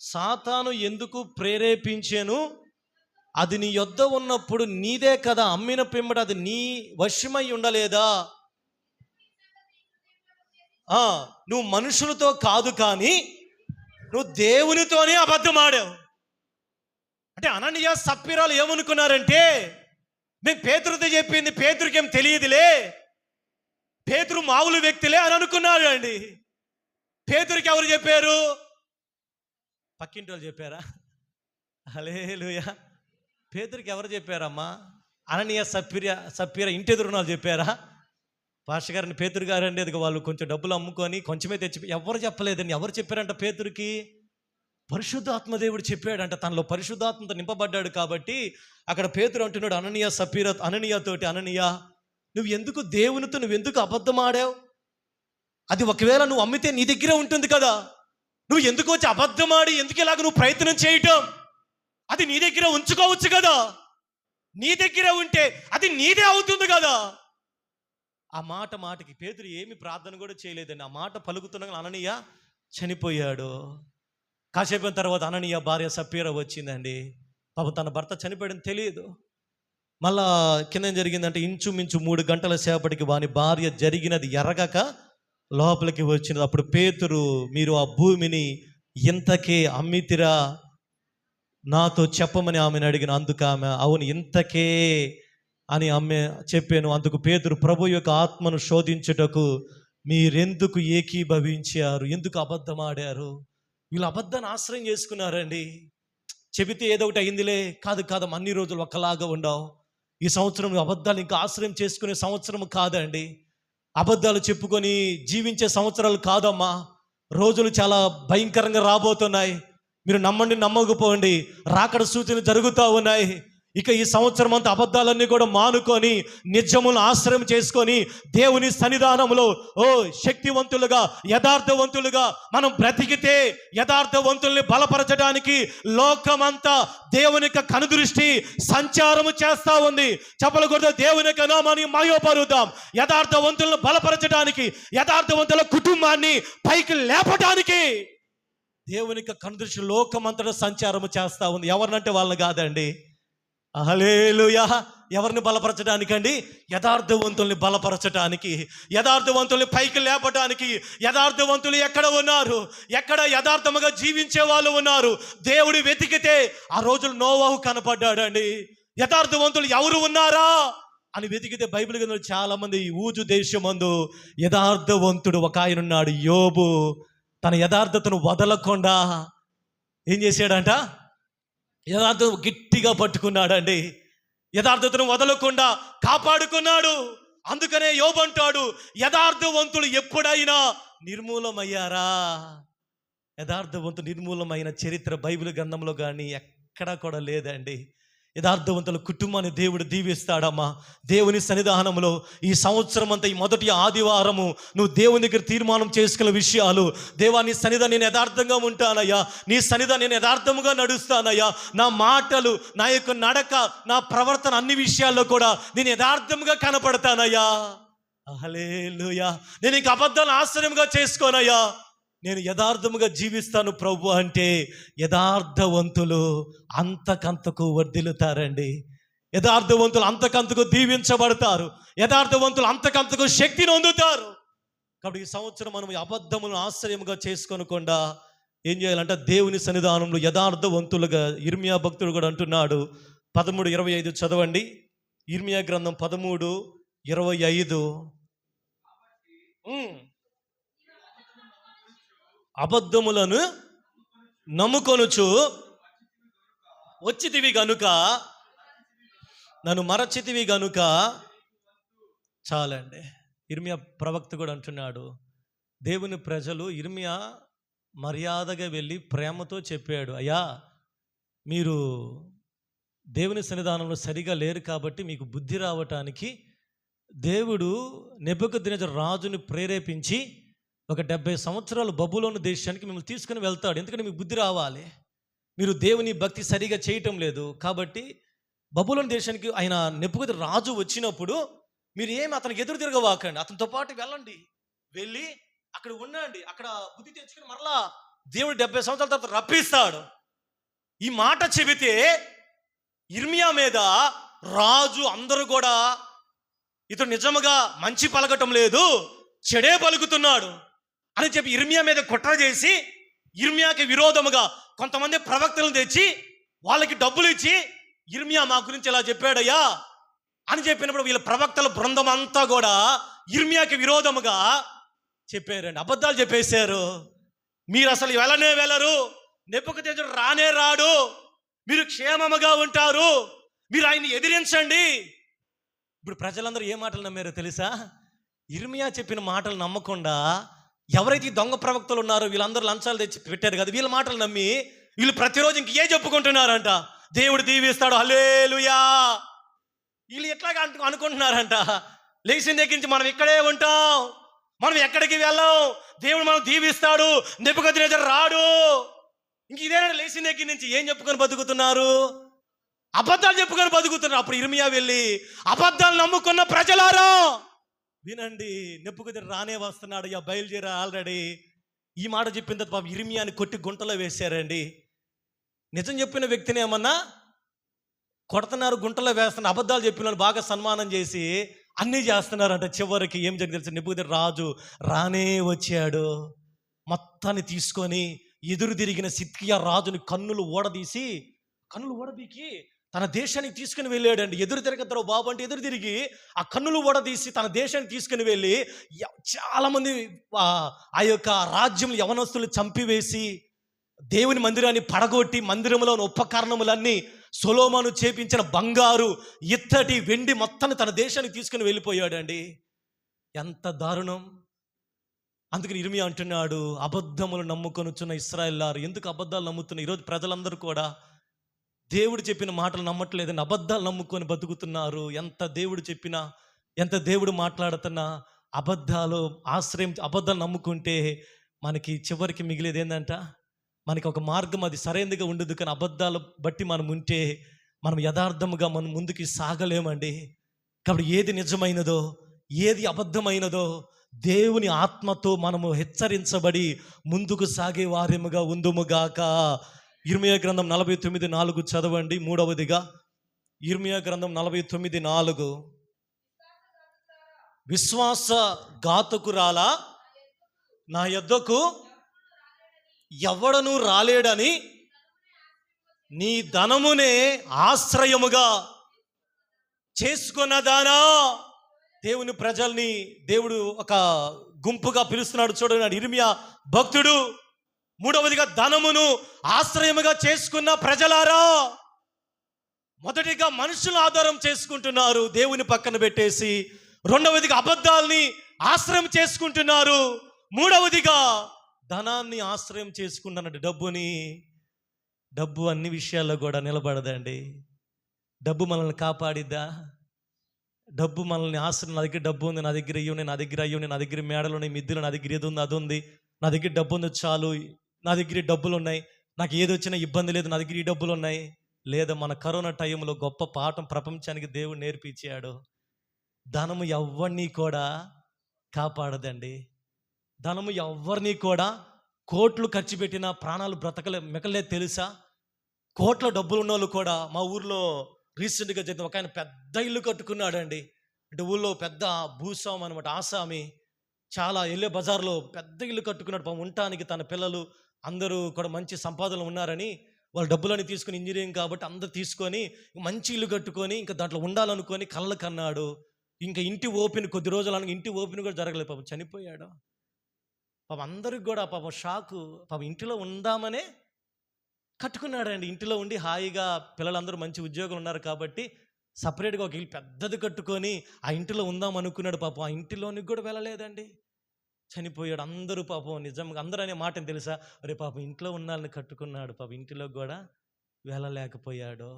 సాతాను ఎందుకు ప్రేరేపించాను? అది నీ యొద్ద ఉన్నప్పుడు నీదే కదా, అమ్మిన పిమ్మట అది నీ వశమై ఉండలేదా? నువ్వు మనుషులతో కాదు, కానీ నువ్వు దేవునితోనే అబద్ధం ఆడావు. అంటే అననీయ సప్పీరాలు ఏమనుకున్నారంటే, మేము పేతురుతో చెప్పింది పేతురుకేం తెలియదులే, పేతురు మామూలు వ్యక్తిలే అని అనుకున్నాడు అండి. పేతురుకి ఎవరు చెప్పారు? పక్కింటి వాళ్ళు చెప్పారా? హల్లెలూయా. పేతురుకి ఎవరు చెప్పారమ్మా? అననీయ సప్పీర ఇంటి ఎదురున్న వాళ్ళు చెప్పారా? పాస్టర్ గారిని పేతురు గారండి, అది వాళ్ళు కొంచెం డబ్బులు అమ్ముకొని కొంచెమే తెచ్చి, ఎవరు చెప్పలేదని. ఎవరు చెప్పారంట పేతురుకి? పరిశుద్ధాత్మ దేవుడు చెప్పాడంట. తనలో పరిశుద్ధాత్మతో నింపబడ్డాడు కాబట్టి అక్కడ పేతురు అంటున్నాడు అననీయతోటి, అననీయ, నువ్వు ఎందుకు అబద్ధం ఆడావు? అది ఒకవేళ నువ్వు అమ్మితే నీ దగ్గరే ఉంటుంది కదా, నువ్వు ఎందుకు వచ్చి అబద్ధం ఆడి ఎందుకు ఇలాగ నువ్వు ప్రయత్నం చేయటం? అది నీ దగ్గర ఉంచుకోవచ్చు కదా, నీ దగ్గర ఉంటే అది నీదే అవుతుంది కదా. ఆ మాటకి పేతురు ఏమి ప్రార్థన కూడా చేయలేదండి. ఆ మాట పలుకుతున్న అననీయ చనిపోయాడు. కాసేపు తర్వాత అననీయ భార్య సప్పీర వచ్చిందండి. పాపం తన భర్త చనిపోయాడని తెలియదు. మళ్ళా కింద ఏం జరిగిందంటే, ఇంచుమించు 3 గంటల సేపటికి వాని భార్య జరిగినది ఎరగక లోపలికి వచ్చినది. అప్పుడు పేతురు, మీరు ఆ భూమిని ఇంతకే అమ్మితిరా, నాతో చెప్పమని ఆమెను అడిగిన. అందుకు ఆమె, అవును ఇంతకే అని చెప్పాను. అందుకు పేతురు, ప్రభు యొక్క ఆత్మను శోధించుటకు మీరెందుకు ఏకీభవించారు? ఎందుకు అబద్ధం ఆడారు? వీళ్ళు అబద్ధాన్ని ఆశ్రయం చేసుకున్నారండి. చెబితే ఏదో ఒకటి అయిందిలే, కాదు అన్ని రోజులు ఒక్కలాగా ఉండవు. ఈ సంవత్సరం అబద్ధాలు ఇంకా ఆశ్రయం చేసుకునే సంవత్సరం కాదండి. అబద్ధాలు చెప్పుకొని జీవించే సంవత్సరాలు కాదమ్మా. రోజులు చాలా భయంకరంగా రాబోతున్నాయి. మీరు నమ్మండి, నమ్మకపోండి, రాకడ సూచనలు జరుగుతూ ఉన్నాయి. ఇక ఈ సంవత్సరం అంతా అబద్ధాలన్నీ కూడా మానుకొని నిజములను ఆశ్రయం చేసుకొని దేవుని సన్నిధానంలో శక్తివంతులుగా, యథార్థవంతులుగా మనం బ్రతికితే, యథార్థవంతుల్ని బలపరచడానికి లోకమంతా దేవుని యొక్క కనుదృష్టి సంచారము చేస్తూ ఉంది. చెప్పలకూడదు, దేవుని యొక్క నామాన్ని మహిమపరుద్దాం. యథార్థవంతులను బలపరచడానికి, యథార్థవంతుల కుటుంబాన్ని పైకి లేపడానికి దేవుని యొక్క కనుదృష్టి లోకమంతటా సంచారము చేస్తూ ఉంది. ఎవరినంటే వాళ్ళని కాదండి. హల్లెలూయా. ఎవరిని బలపరచడానికండి? యథార్థవంతుల్ని బలపరచడానికి, యథార్థవంతుల్ని పైకి లేపడానికి. యథార్థవంతులు ఎక్కడ ఉన్నారు? ఎక్కడ యథార్థముగా జీవించే వాళ్ళు ఉన్నారు? దేవుడు వెతికితే ఆ రోజులు నోవాహు కనపడ్డాడండి. యథార్థవంతులు ఎవరు ఉన్నారా అని వెతికితే బైబిల్ గ్రంథంలో చాలా మంది, ఊజు దేశమందు యథార్థవంతుడు ఒక ఆయన ఉన్నాడు, యోబు. తన యథార్థతను వదలకుండా ఏం చేశాడంట? యథార్థత గట్టిగా పట్టుకున్నాడండి. యథార్థతను వదలకుండా కాపాడుకున్నాడు. అందుకనే యోబు అంటాడు, యథార్థవంతులు ఎప్పుడైనా నిర్మూలమయ్యారా? యథార్థవంతులు నిర్మూలమైన చరిత్ర బైబిల్ గ్రంథంలో కానీ ఎక్కడా కూడా లేదండి. యథార్థవంతుల కుటుంబాన్ని దేవుడు దీవిస్తాడమ్మా. దేవుని సన్నిధానంలో ఈ సంవత్సరం అంతా, ఈ మొదటి ఆదివారము నువ్వు దేవుని దగ్గర తీర్మానం చేసుకున్న విషయాలు, దేవా నీ సన్నిధానం నేను యథార్థంగా ఉంటానయ్యా, నీ సన్నిధానం నేను యథార్థముగా నడుస్తానయ్యా, నా మాటలు, నా యొక్క నడక, నా ప్రవర్తన అన్ని విషయాల్లో కూడా నేను యథార్థంగా కనపడతానయ్యా. హల్లెలూయా. నేను ఇంక అబద్ధాలను ఆశ్రయంగా చేసుకోనయ్యా, నేను యథార్థముగా జీవిస్తాను ప్రభు అంటే యథార్థవంతులు అంతకంతకు వర్ధిల్లుతారండి. యథార్థవంతులు అంతకంతకు దీవించబడతారు. యథార్థవంతులు అంతకంతకు శక్తిని పొందుతారు. కాబట్టి ఈ సంవత్సరం మనం అబద్ధములను ఆశ్రయముగా చేసుకోనకుండా ఏం చేయాలంటే దేవుని సన్నిధానంలో యథార్థవంతులుగా, ఇర్మియా భక్తుడు కూడా అంటున్నాడు, 13:25 చదవండి. ఇర్మియా గ్రంథం 13:25. అబద్ధములను నమ్ముకొనుచు వచ్చితివి గనుక, నన్ను మరచితివి గనుక. చాలండి. ఇర్మియా ప్రవక్త కూడా అంటున్నాడు, దేవుని ప్రజలు, ఇర్మియా మర్యాదగా వెళ్ళి ప్రేమతో చెప్పాడు, అయ్యా మీరు దేవుని సన్నిధానంలో సరిగా లేరు కాబట్టి మీకు బుద్ధి రావటానికి దేవుడు నెబుకద్నెజరు రాజుని ప్రేరేపించి ఒక 70 సంవత్సరాలు బబులోను దేశానికి మిమ్మల్ని తీసుకుని వెళ్తాడు. ఎందుకంటే మీకు బుద్ధి రావాలి. మీరు దేవుని భక్తి సరిగా చేయటం లేదు కాబట్టి బబులోను దేశానికి ఆయన నెబుకద్నెజరు రాజు వచ్చినప్పుడు మీరు ఏమి అతనికి ఎదురు తిరగవాకండి, అతనితో పాటు వెళ్ళండి, వెళ్ళి అక్కడ ఉండండి, అక్కడ బుద్ధి తెచ్చుకుని మరలా దేవుడు 70 సంవత్సరాల తర్వాత రప్పిస్తాడు. ఈ మాట చెబితే ఇర్మియా మీద రాజు అందరూ కూడా ఇతడు నిజముగా మంచి పలకటం లేదు, చెడే పలుకుతున్నాడు అని చెప్పి ఇర్మియా మీద కుట్ర చేసి ఇర్మియాకి విరోధముగా కొంతమంది ప్రవక్తలను తెచ్చి వాళ్ళకి డబ్బులు ఇచ్చి, ఇర్మియా మా గురించి ఇలా చెప్పాడయ్యా అని చెప్పినప్పుడు వీళ్ళ ప్రవక్తల బృందం అంతా కూడా ఇర్మియాకి విరోధముగా చెప్పారండి, అబద్ధాలు చెప్పేశారు. మీరు అసలు వెళ్ళనే వెళ్ళరు, నెబుకద్నెజరు రానే రాడు, మీరు క్షేమముగా ఉంటారు, మీరు ఆయన్ని ఎదిరించండి. ఇప్పుడు ప్రజలందరూ ఏ మాటలు నమ్మారో తెలుసా? ఇర్మియా చెప్పిన మాటలు నమ్మకుండా ఎవరైతే ఈ దొంగ ప్రవక్తలు ఉన్నారో వీళ్ళందరూ లంచాలు తెచ్చి పెట్టారు కదా, వీళ్ళ మాటలు నమ్మి వీళ్ళు ప్రతిరోజు ఇంకే చెప్పుకుంటున్నారంట, దేవుడు దీవిస్తాడు, హల్లెలూయా. వీళ్ళు ఎట్లాగా అనుకుంటున్నారంట, లేచిన దగ్గర నుంచి మనం ఇక్కడే ఉంటాం, మనం ఎక్కడికి వెళ్ళాం, దేవుడు మనం దీవిస్తాడు, నెబుకద్నెజరు రాడు. ఇంక ఇదేనా లేచిన దగ్గర నుంచి ఏం చెప్పుకొని బతుకుతున్నారు? అబద్ధాలు చెప్పుకొని బతుకుతున్నారు. అప్పుడు ఇర్మియా వెళ్ళి, అబద్ధాలు నమ్ముకున్న ప్రజలారా వినండి, నెబుకద్నెజరు రానే వస్తున్నాడు, యా బయలుదేరా ఆల్రెడీ. ఈ మాట చెప్పిన తర్వాత పాపం ఇర్మియాని కొట్టి గుంటలో వేశారండి. నిజం చెప్పిన వ్యక్తిని ఏమన్నా కొడుతున్నారు, గుంటలో వేస్తున్నారు, అబద్ధాలు చెప్పిన బాగా సన్మానం చేసి అన్నీ చేస్తున్నారంట. చివరికి ఏం జరిగింది తెలుసు? నెబుకద్నెజరు రాజు రానే వచ్చాడు. మొత్తాన్ని తీసుకొని ఎదురు తిరిగిన సిద్కియా రాజుని కన్నులు ఓడబీకి తన దేశానికి తీసుకుని వెళ్ళాడండి. ఎదురు తిరగద్దరు బాబు అంటే ఎదురు తిరిగి ఆ కన్నులు ఓడదీసి తన దేశానికి తీసుకుని వెళ్ళి చాలామంది ఆ యొక్క రాజ్యం యవనస్తులు చంపివేసి దేవుని మందిరాన్ని పడగొట్టి మందిరంలోని ఉపకరణములన్నీ సొలొమోను చేపించిన బంగారు, ఇత్తడి, వెండి మొత్తాన్ని తన దేశానికి తీసుకుని వెళ్ళిపోయాడండి. ఎంత దారుణం! అందుకని ఇర్మియా అంటున్నాడు, అబద్ధములు నమ్ముకొనుచున్న ఇశ్రాయేలులారు ఎందుకు అబద్ధాలు నమ్ముతున్నారు? ఈరోజు ప్రజలందరూ కూడా దేవుడు చెప్పిన మాటలు నమ్మట్లేదని అబద్ధాలు నమ్ముకొని బతుకుతున్నారు. ఎంత దేవుడు చెప్పినా, ఎంత దేవుడు మాట్లాడుతున్నా అబద్ధాలు నమ్ముకుంటే మనకి చివరికి మిగిలేది ఏంటంట? మనకి ఒక మార్గం అది సరైనదిగా ఉండదు. కానీ అబద్ధాలు బట్టి మనం ఉంటే మనం యథార్థముగా మనం ముందుకి సాగలేమండి. కాబట్టి ఏది నిజమైనదో, ఏది అబద్ధమైనదో దేవుని ఆత్మతో మనము హెచ్చరించబడి ముందుకు సాగే వారేముగా ఉందుముగాక. ఇర్మియా గ్రంథం 49:4 చదవండి. మూడవదిగా ఇర్మియా గ్రంథం 49:4, విశ్వాస ఘాతకురాలా నా యొద్దకు ఎవడను రాలేడని నీ ధనమునే ఆశ్రయముగా చేసుకున్నదానా. దేవుని ప్రజల్ని దేవుడు ఒక గుంపుగా పిలుస్తున్నాడు చూడండి ఇర్మియా భక్తుడు. మూడవదిగా ధనమును ఆశ్రయముగా చేసుకున్న ప్రజలారా. మొదటిగా మనుషులు ఆధారం చేసుకుంటున్నారు దేవుని పక్కన పెట్టేసి. రెండవదిగా అబద్ధాలని ఆశ్రయం చేసుకుంటున్నారు. మూడవదిగా ధనాన్ని ఆశ్రయం చేసుకుంటున్నట్టు డబ్బు అన్ని విషయాల్లో కూడా నిలబడదండి. డబ్బు మనల్ని కాపాడిద్దా? డబ్బు మనల్ని ఆశ్రయం, నా దగ్గర డబ్బు ఉంది, నా దగ్గర ఇవ్వండి, నా దగ్గర అయ్యి, నా దగ్గర మేడలు ఉన్నాయి, మిద్దులు, నా దగ్గర ఇది ఉంది, అది ఉంది, నా దగ్గర డబ్బు ఉంది చాలు, నా దగ్గర డబ్బులు ఉన్నాయి, నాకు ఏది వచ్చినా ఇబ్బంది లేదు, నా దగ్గర ఈ డబ్బులు ఉన్నాయి. లేదా మన కరోనా టైంలో గొప్ప పాఠం ప్రపంచానికి దేవుడు నేర్పించాడు. ధనము ఎవరిని కూడా కాపాడదండి. ధనము ఎవరిని కూడా, కోట్లు ఖర్చు పెట్టిన ప్రాణాలు మిగలలేదు తెలుసా? కోట్ల డబ్బులు ఉన్న వాళ్ళు కూడా, మా ఊర్లో రీసెంట్గా జరిగిన ఒక ఆయన పెద్ద ఇల్లు కట్టుకున్నాడు అండి. అంటే ఊళ్ళో పెద్ద భూస్వామి అనమాట, ఆసామి. చాలా వెళ్ళే బజార్లో పెద్ద ఇల్లు కట్టుకున్నాడు. పాపం ఉండటానికి తన పిల్లలు అందరూ కూడా మంచి సంపాదనలు ఉన్నారని వాళ్ళ డబ్బులని తీసుకుని, ఇంజనీరింగ్ కాబట్టి అందరు తీసుకొని మంచి ఇల్లు కట్టుకొని ఇంకా దాంట్లో ఉండాలనుకొని కళ్ళ కన్నాడు. ఇంకా ఇంటి ఓపెన్ కొద్ది రోజులు అనగా ఇంటి ఓపెన్ కూడా జరగలేదు, పాపం చనిపోయాడు. పాపం అందరికి కూడా పాపం షాకు. పాపం ఇంటిలో ఉందామనే కట్టుకున్నాడండి. ఇంటిలో ఉండి హాయిగా పిల్లలందరూ మంచి ఉద్యోగులు ఉన్నారు కాబట్టి సపరేట్గా ఒక ఇల్లు పెద్దది కట్టుకొని ఆ ఇంటిలో ఉందాం అనుకున్నాడు. పాపం ఆ ఇంటిలోనికి కూడా వెళ్ళలేదండి, చనిపోయాడు. అందరూ పాపం నిజంగా అందరూ అనే మాట తెలుసా? అరే పాపం ఇంట్లో ఉన్నాళ్ళని కట్టుకున్నాడు, పాపం ఇంటిలో కూడా వెళ్ళలేకపోయాడు.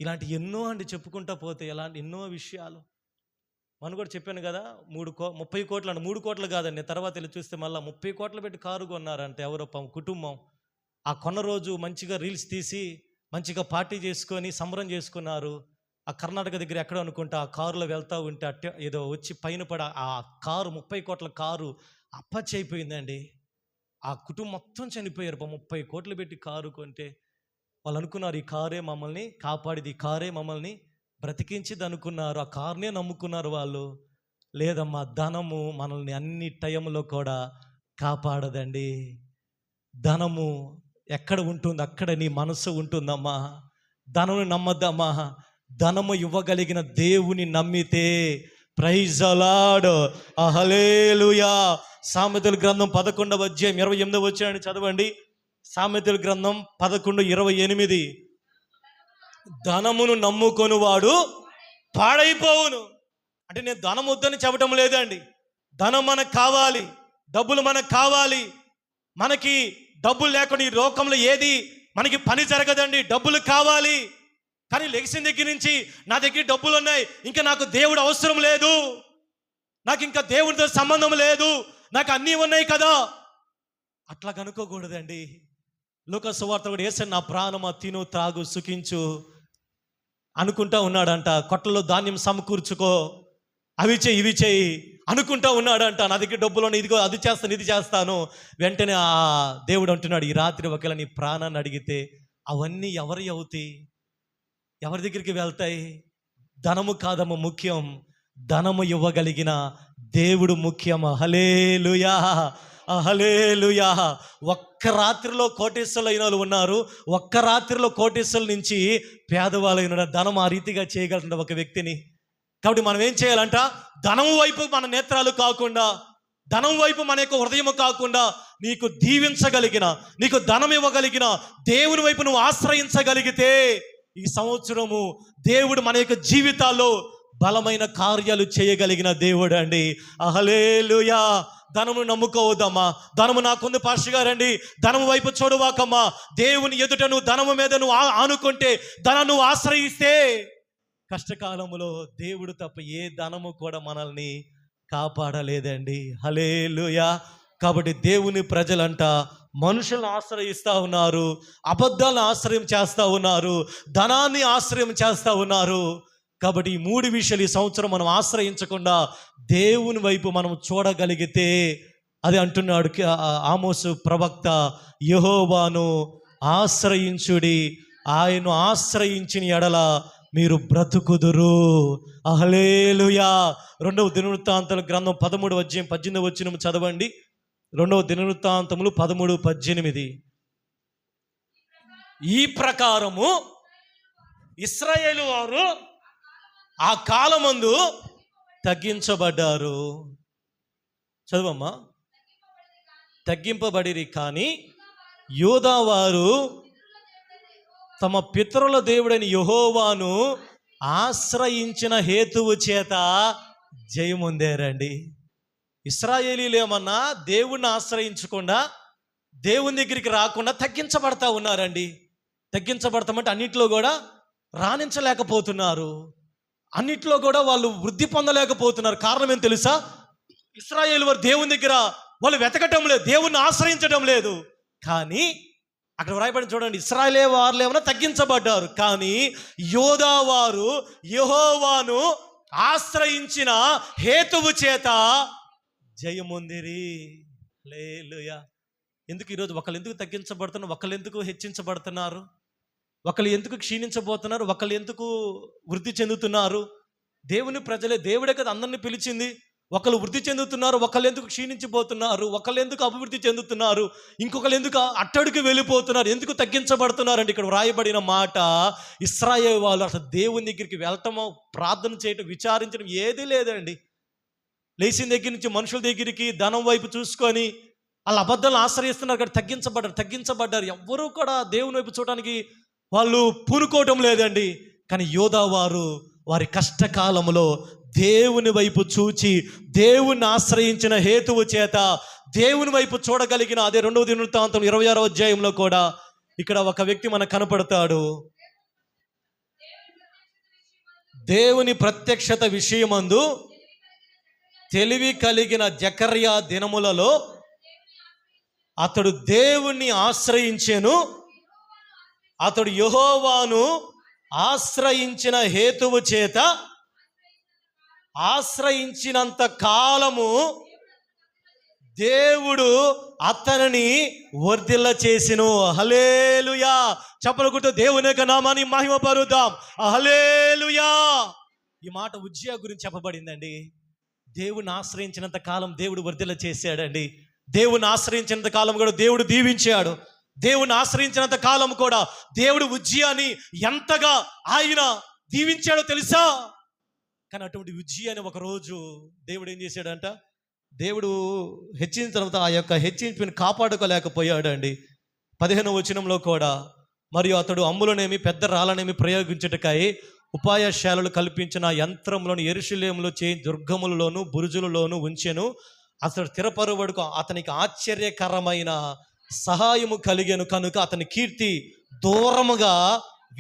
ఇలాంటి ఎన్నో అండి చెప్పుకుంటా పోతే, ఇలాంటి ఎన్నో విషయాలు. మనం కూడా చెప్పాను కదా, 30 కోట్లు అండి, 3 కోట్లు కాదండి. తర్వాత వెళ్ళి చూస్తే మళ్ళీ 30 కోట్లు పెట్టి కారు కొన్నారంటే ఎవరో కుటుంబం. ఆ కొన్న రోజు మంచిగా రీల్స్ తీసి మంచిగా పార్టీ చేసుకొని సంబరం చేసుకున్నారు. ఆ కర్ణాటక దగ్గర ఎక్కడ అనుకుంటా ఆ కారులో వెళ్తూ ఉంటే అట్టే ఏదో వచ్చి పైన పడ ఆ కారు, 30 కోట్ల కారు అప్పచ్చి అయిపోయిందండి. ఆ కుటుంబం మొత్తం చనిపోయారు. 30 కోట్లు పెట్టి కారు కొంటే వాళ్ళు అనుకున్నారు ఈ కారే మమ్మల్ని కాపాడిది, ఈ కారే మమ్మల్ని బ్రతికించిది అనుకున్నారు. ఆ కారునే నమ్ముకున్నారు వాళ్ళు. లేదమ్మా, ధనము మనల్ని అన్ని టైంలో కూడా కాపాడదండి. ధనము ఎక్కడ ఉంటుంది అక్కడ నీ మనసు ఉంటుందమ్మా. ధనము నమ్మద్దమ్మా. ధనము ఇవ్వగలిగిన దేవుని నమ్మితే, ప్రైజ్ ది లార్డ్, హల్లెలూయా. సామెతల గ్రంథం 11వ అధ్యాయం 28వ వచనాన్ని చదవండి. సామెతల గ్రంథం 11:28. ధనమును నమ్ముకొని వాడు పాడైపోవును. అంటే నేను ధనం వద్దని చెప్పడం లేదండి. ధనం మనకు కావాలి, డబ్బులు మనకు కావాలి. మనకి డబ్బులు లేకుండా ఈ లోకంలో ఏది మనకి పని జరగదండి. డబ్బులు కావాలి. కానీ లెగిసిన దగ్గర నుంచి నా దగ్గర డబ్బులు ఉన్నాయి, ఇంకా నాకు దేవుడు అవసరం లేదు, నాకు ఇంకా దేవుడితో సంబంధం లేదు, నాకు అన్నీ ఉన్నాయి కదా, అట్లా కనుక్కోకూడదండి. లూకా సువార్త కూడా యేసు నా ప్రాణమా తిను త్రాగు సుఖించు అనుకుంటా ఉన్నాడంట. కొట్టలో ధాన్యం సమకూర్చుకో, అవి చేయి ఇవి చేయి అనుకుంటా ఉన్నాడంట. నా దగ్గర డబ్బులు ఇదిగో అది చేస్తాను ఇది చేస్తాను. వెంటనే ఆ దేవుడు అంటున్నాడు, ఈ రాత్రి ఒకవేళ నీ ప్రాణాన్ని అడిగితే అవన్నీ ఎవరి అవుతాయి, ఎవరి దగ్గరికి వెళ్తాయి? ధనము కాదమ్మ ముఖ్యం, ధనము ఇవ్వగలిగిన దేవుడు ముఖ్యం. హల్లెలూయా, హల్లెలూయా. ఒక్క రాత్రిలో కోటేశ్వరులు అయిన వాళ్ళు ఉన్నారు. ఒక్క రాత్రిలో కోటేశ్వరుల నుంచి పేదవాళ్ళు అయిన ధనం ఆ రీతిగా చేయగలుగుతుంది ఒక వ్యక్తిని. కాబట్టి మనం ఏం చేయాలంట? ధనం వైపు మన నేత్రాలు కాకుండా, ధనం వైపు మన యొక్క హృదయం కాకుండా, నీకు దీవించగలిగిన, నీకు ధనం ఇవ్వగలిగిన దేవుని వైపు నువ్వు ఆశ్రయించగలిగితే ఈ సంవత్సరము దేవుడు మన యొక్క జీవితాల్లో బలమైన కార్యాలు చేయగలిగిన దేవుడు అండి. హల్లెలూయా. ధనము నమ్ముకోవద్దమ్మా. ధనము నాకుంది పాస్టర్ గారండి, ధనము వైపు చూడవాకమ్మా. దేవుని ఎదుట నువ్వు ధనము మీద నువ్వు ఆనుకుంటే, ధనం నువ్వు ఆశ్రయిస్తే కష్టకాలంలో దేవుడు తప్ప ఏ ధనము కూడా మనల్ని కాపాడలేదండి. హల్లెలూయా. కాబట్టి దేవుని ప్రజలంట మనుషులను ఆశ్రయిస్తూ ఉన్నారు, అబద్ధాలను ఆశ్రయం చేస్తూ ఉన్నారు, ధనాన్ని ఆశ్రయం చేస్తూ ఉన్నారు. కాబట్టి ఈ 3 విషయాలు ఈ సంవత్సరం మనం ఆశ్రయించకుండా దేవుని వైపు మనం చూడగలిగితే, అది అంటున్నాడు ఆమోసు ప్రవక్త, యెహోవాను ఆశ్రయించుడి, ఆయన్ను ఆశ్రయించిన ఎడల మీరు బ్రతుకుదురు. హల్లెలూయా. 2వ దినవృత్తాంతాల గ్రంథం 13వ అధ్యాయం 18వ వచనం చదవండి. 2వ దినవృత్తాంతములు 13:18. ఈ ప్రకారము ఇశ్రాయేలు వారు ఆ కాలమందు తగ్గించబడ్డారు. చదవమ్మా. తగ్గింపబడిరి కానీ యూదా వారు తమ పితరుల దేవుడైన యెహోవాను ఆశ్రయించిన హేతువు చేత జయముందారండి. ఇశ్రాయేలీలు ఏమన్నా దేవుణ్ణి ఆశ్రయించకుండా దేవుని దగ్గరికి రాకుండా తగ్గించబడతా ఉన్నారండి. తగ్గించబడతామంటే అన్నిట్లో కూడా రాణించలేకపోతున్నారు, అన్నిట్లో కూడా వాళ్ళు వృద్ధి పొందలేకపోతున్నారు. కారణం ఏం తెలుసా? ఇశ్రాయేలు వారు దేవుని దగ్గర వాళ్ళు వెతకటం లేదు, దేవుణ్ణి ఆశ్రయించడం లేదు. కానీ అక్కడ వ్రాయబడి చూడండి, ఇశ్రాయేలే వారు ఏమైనా తగ్గించబడ్డారు, కానీ యోధా వారు యెహోవాను ఆశ్రయించిన హేతువు చేత జయముందిరి. హల్లెలూయా. ఎందుకు ఈరోజు ఒకళ్ళు ఎందుకు తగ్గించబడుతున్నారు, ఒకళ్ళు ఎందుకు హెచ్చించబడుతున్నారు, ఒకళ్ళు ఎందుకు క్షీణించబోతున్నారు, ఒకళ్ళు ఎందుకు వృద్ధి చెందుతున్నారు? దేవుని ప్రజలే, దేవుడే కదా అందరిని పిలిచింది. ఒకళ్ళు వృద్ధి చెందుతున్నారు, ఒకళ్ళు ఎందుకు క్షీణించిపోతున్నారు, ఒకళ్ళు ఎందుకు అభివృద్ధి చెందుతున్నారు, ఇంకొకళ్ళు ఎందుకు అట్టడుగు వెళ్ళిపోతున్నారు, ఎందుకు తగ్గించబడుతున్నారు అంటే ఇక్కడ వ్రాయబడిన మాట, ఇశ్రాయేలు వాళ్ళు అసలు దేవుని దగ్గరికి వెళ్ళటమో ప్రార్థన చేయటం విచారించడం ఏదీ లేదండి. లేచిన దగ్గర నుంచి మనుషుల దగ్గరికి ధనం వైపు చూసుకొని వాళ్ళ అబద్ధాలను ఆశ్రయిస్తున్నారు, కానీ తగ్గించబడ్డారు. ఎవ్వరూ కూడా దేవుని వైపు చూడడానికి వాళ్ళు పూనుకోవటం లేదండి. కానీ యోధా వారు వారి కష్టకాలంలో దేవుని వైపు చూచి దేవుణ్ణి ఆశ్రయించిన హేతువు చేత దేవుని వైపు చూడగలిగిన అదే 2వ దినవృత్తాంతం 26వ అధ్యాయంలో కూడా ఇక్కడ ఒక వ్యక్తి మనకు కనపడతాడు. దేవుని ప్రత్యక్షత విషయమందు తెలివి కలిగిన జకర్యా దినములలో అతడు దేవుణ్ణి ఆశ్రయించెను, అతడు యెహోవాను ఆశ్రయించిన హేతువు చేత ఆశ్రయించినంత కాలము దేవుడు అతనిని వర్ధిల్ల చేసెను. హల్లెలూయా. చప్పలు కొట్టు దేవుని యొక్క నామాన్ని మహిమపరుద్దాం. హల్లెలూయా. ఈ మాట ఉజ్జియా గురించి చెప్పబడిందండి. దేవుని ఆశ్రయించినంత కాలం దేవుడు వర్ధిల్ల చేశాడండి. దేవుని ఆశ్రయించినంత కాలం కూడా దేవుడు దీవించాడు. దేవుని ఆశ్రయించినంత కాలం కూడా దేవుడు ఉజ్జియాని ఎంతగా ఆయన దీవించాడో తెలుసా? కానీ అటువంటి ఉజ్జియాని ఒకరోజు దేవుడు ఏం చేశాడంట, దేవుడు హెచ్చించిన తర్వాత ఆ యొక్క హెచ్చింపుని కాపాడుకోలేకపోయాడు అండి. 15వ వచనంలో కూడా, మరియు అతడు అమ్ములనేమి పెద్ద రాళ్ళనేమి ప్రయోగించుటకై ఉపాయశాలలు కల్పించిన యంత్రములను యెరూషలేములో దుర్గములలోను బురుజులలోను ఉంచెను. అతడు స్థిరపరువడుకు అతనికి ఆశ్చర్యకరమైన సహాయము కలిగెను కనుక అతని కీర్తి దూరముగా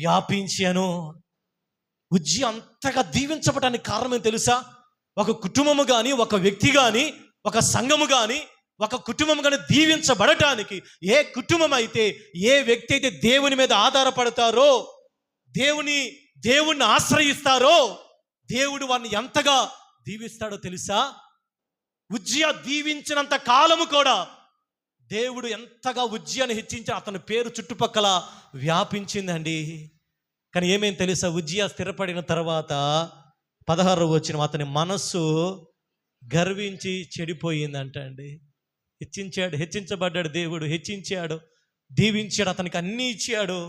వ్యాపించాను. ఉజ్జి అంతగా దీవించబడడానికి కారణం ఏం తెలుసా? ఒక కుటుంబము కానీ, ఒక వ్యక్తి కానీ, ఒక సంఘము కానీ, ఒక కుటుంబం కానీ దీవించబడటానికి, ఏ కుటుంబం అయితే, ఏ వ్యక్తి అయితే దేవుని మీద ఆధారపడతారో, దేవుణ్ణి ఆశ్రయిస్తారో, దేవుడు వారిని ఎంతగా దీవిస్తాడో తెలుసా? ఉజ్జియా దీవించినంత కాలము కూడా దేవుడు ఎంతగా ఉజ్జియాని హెచ్చించి అతని పేరు చుట్టుపక్కల వ్యాపించిందండి. కానీ ఏమేమి తెలుసా? ఉజ్జియా స్థిరపడిన తర్వాత 16వ వచనం, అతని మనస్సు గర్వించి చెడిపోయిందంట అండి. హెచ్చించబడ్డాడు, దేవుడు హెచ్చించాడు, దీవించాడు, అతనికి అన్నీ ఇచ్చాడు.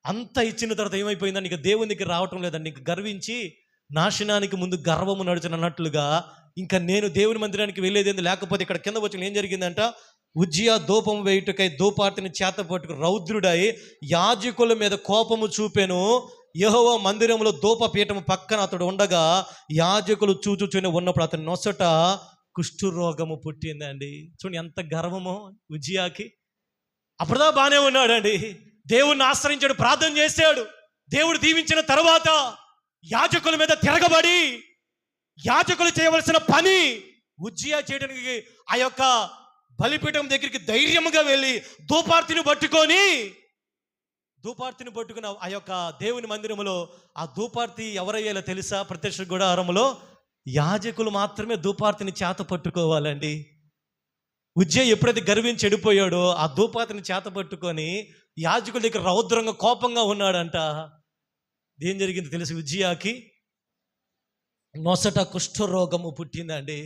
అంతా ఇచ్చిన తర్వాత ఏమైపోయిందని ఇక దేవుని దగ్గర రావటం లేదండి. ఇంక గర్వించి నాశనానికి ముందు గర్వము నడుచునన్నట్లుగా ఇంకా నేను దేవుని మందిరానికి వెళ్ళేది లేకపోతే ఇక్కడ కింద వచ్చిన ఏం జరిగిందంట, ఉజ్జియా ధూపం వేయుటకై ధూపార్తిని చేత పట్టుకు రౌద్రుడై యాజకుల మీద కోపము చూపెను. యెహోవా మందిరంలో ధూపపీఠము పక్కన అతడు ఉండగా యాజకులు చూచుచుని ఉన్నప్పుడు అతని నొసట కుష్ఠరోగము పుట్టిందండి. చూడండి ఎంత గర్వమో ఉజ్జియాకి. అప్పుడుదా బాగానే ఉన్నాడండి, దేవుణ్ణి ఆశ్రయించాడు, ప్రార్థన చేశాడు. దేవుడు దీవించిన తర్వాత యాజకుల మీద తిరగబడి యాజకులు చేయవలసిన పని ఉజ్జియా చేయడానికి ఆ యొక్క బలిపీఠం దగ్గరికి ధైర్యంగా వెళ్ళి ధూపార్తిని పట్టుకుని ఆ యొక్క దేవుని మందిరములో ఆ ధూపార్తి ఎవరయ్యేలా తెలుసా? ప్రత్యక్ష గుడారములో యాజకులు మాత్రమే ధూపార్తిని చేత పట్టుకోవాలండి. ఉజ్జియా ఎప్పుడైతే గర్వించి చెడిపోయాడో ఆ ధూపార్తిని చేత పట్టుకొని యాజకుల దగ్గర రౌద్రంగా కోపంగా ఉన్నాడంట. ఏం జరిగింది తెలుసు? ఉజ్జియాకి నొసట కుష్ఠరోగము పుట్టిందండి.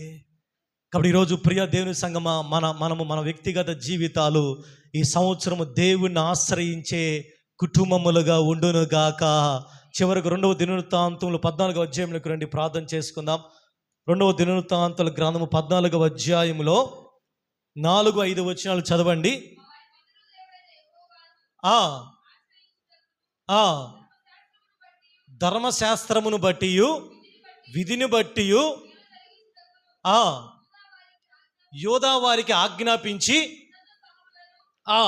కాబట్టి ఈరోజు ప్రియ దేవుని సంగమా, మన వ్యక్తిగత జీవితాలు ఈ సంవత్సరము దేవుణ్ణి ఆశ్రయించే కుటుంబములుగా ఉండునుగాక. చివరకు 2వ దినవృత్తాంతములు 14వ అధ్యాయంలోకి రండి, ప్రార్థన చేసుకుందాం. 2వ దినవృత్తాంతాల గ్రంథము 14వ అధ్యాయంలో 4-5 వచనాలు చదవండి. ధర్మశాస్త్రమును బట్టి విధిని బట్టి యోధా వారికి ఆజ్ఞాపించి ఆ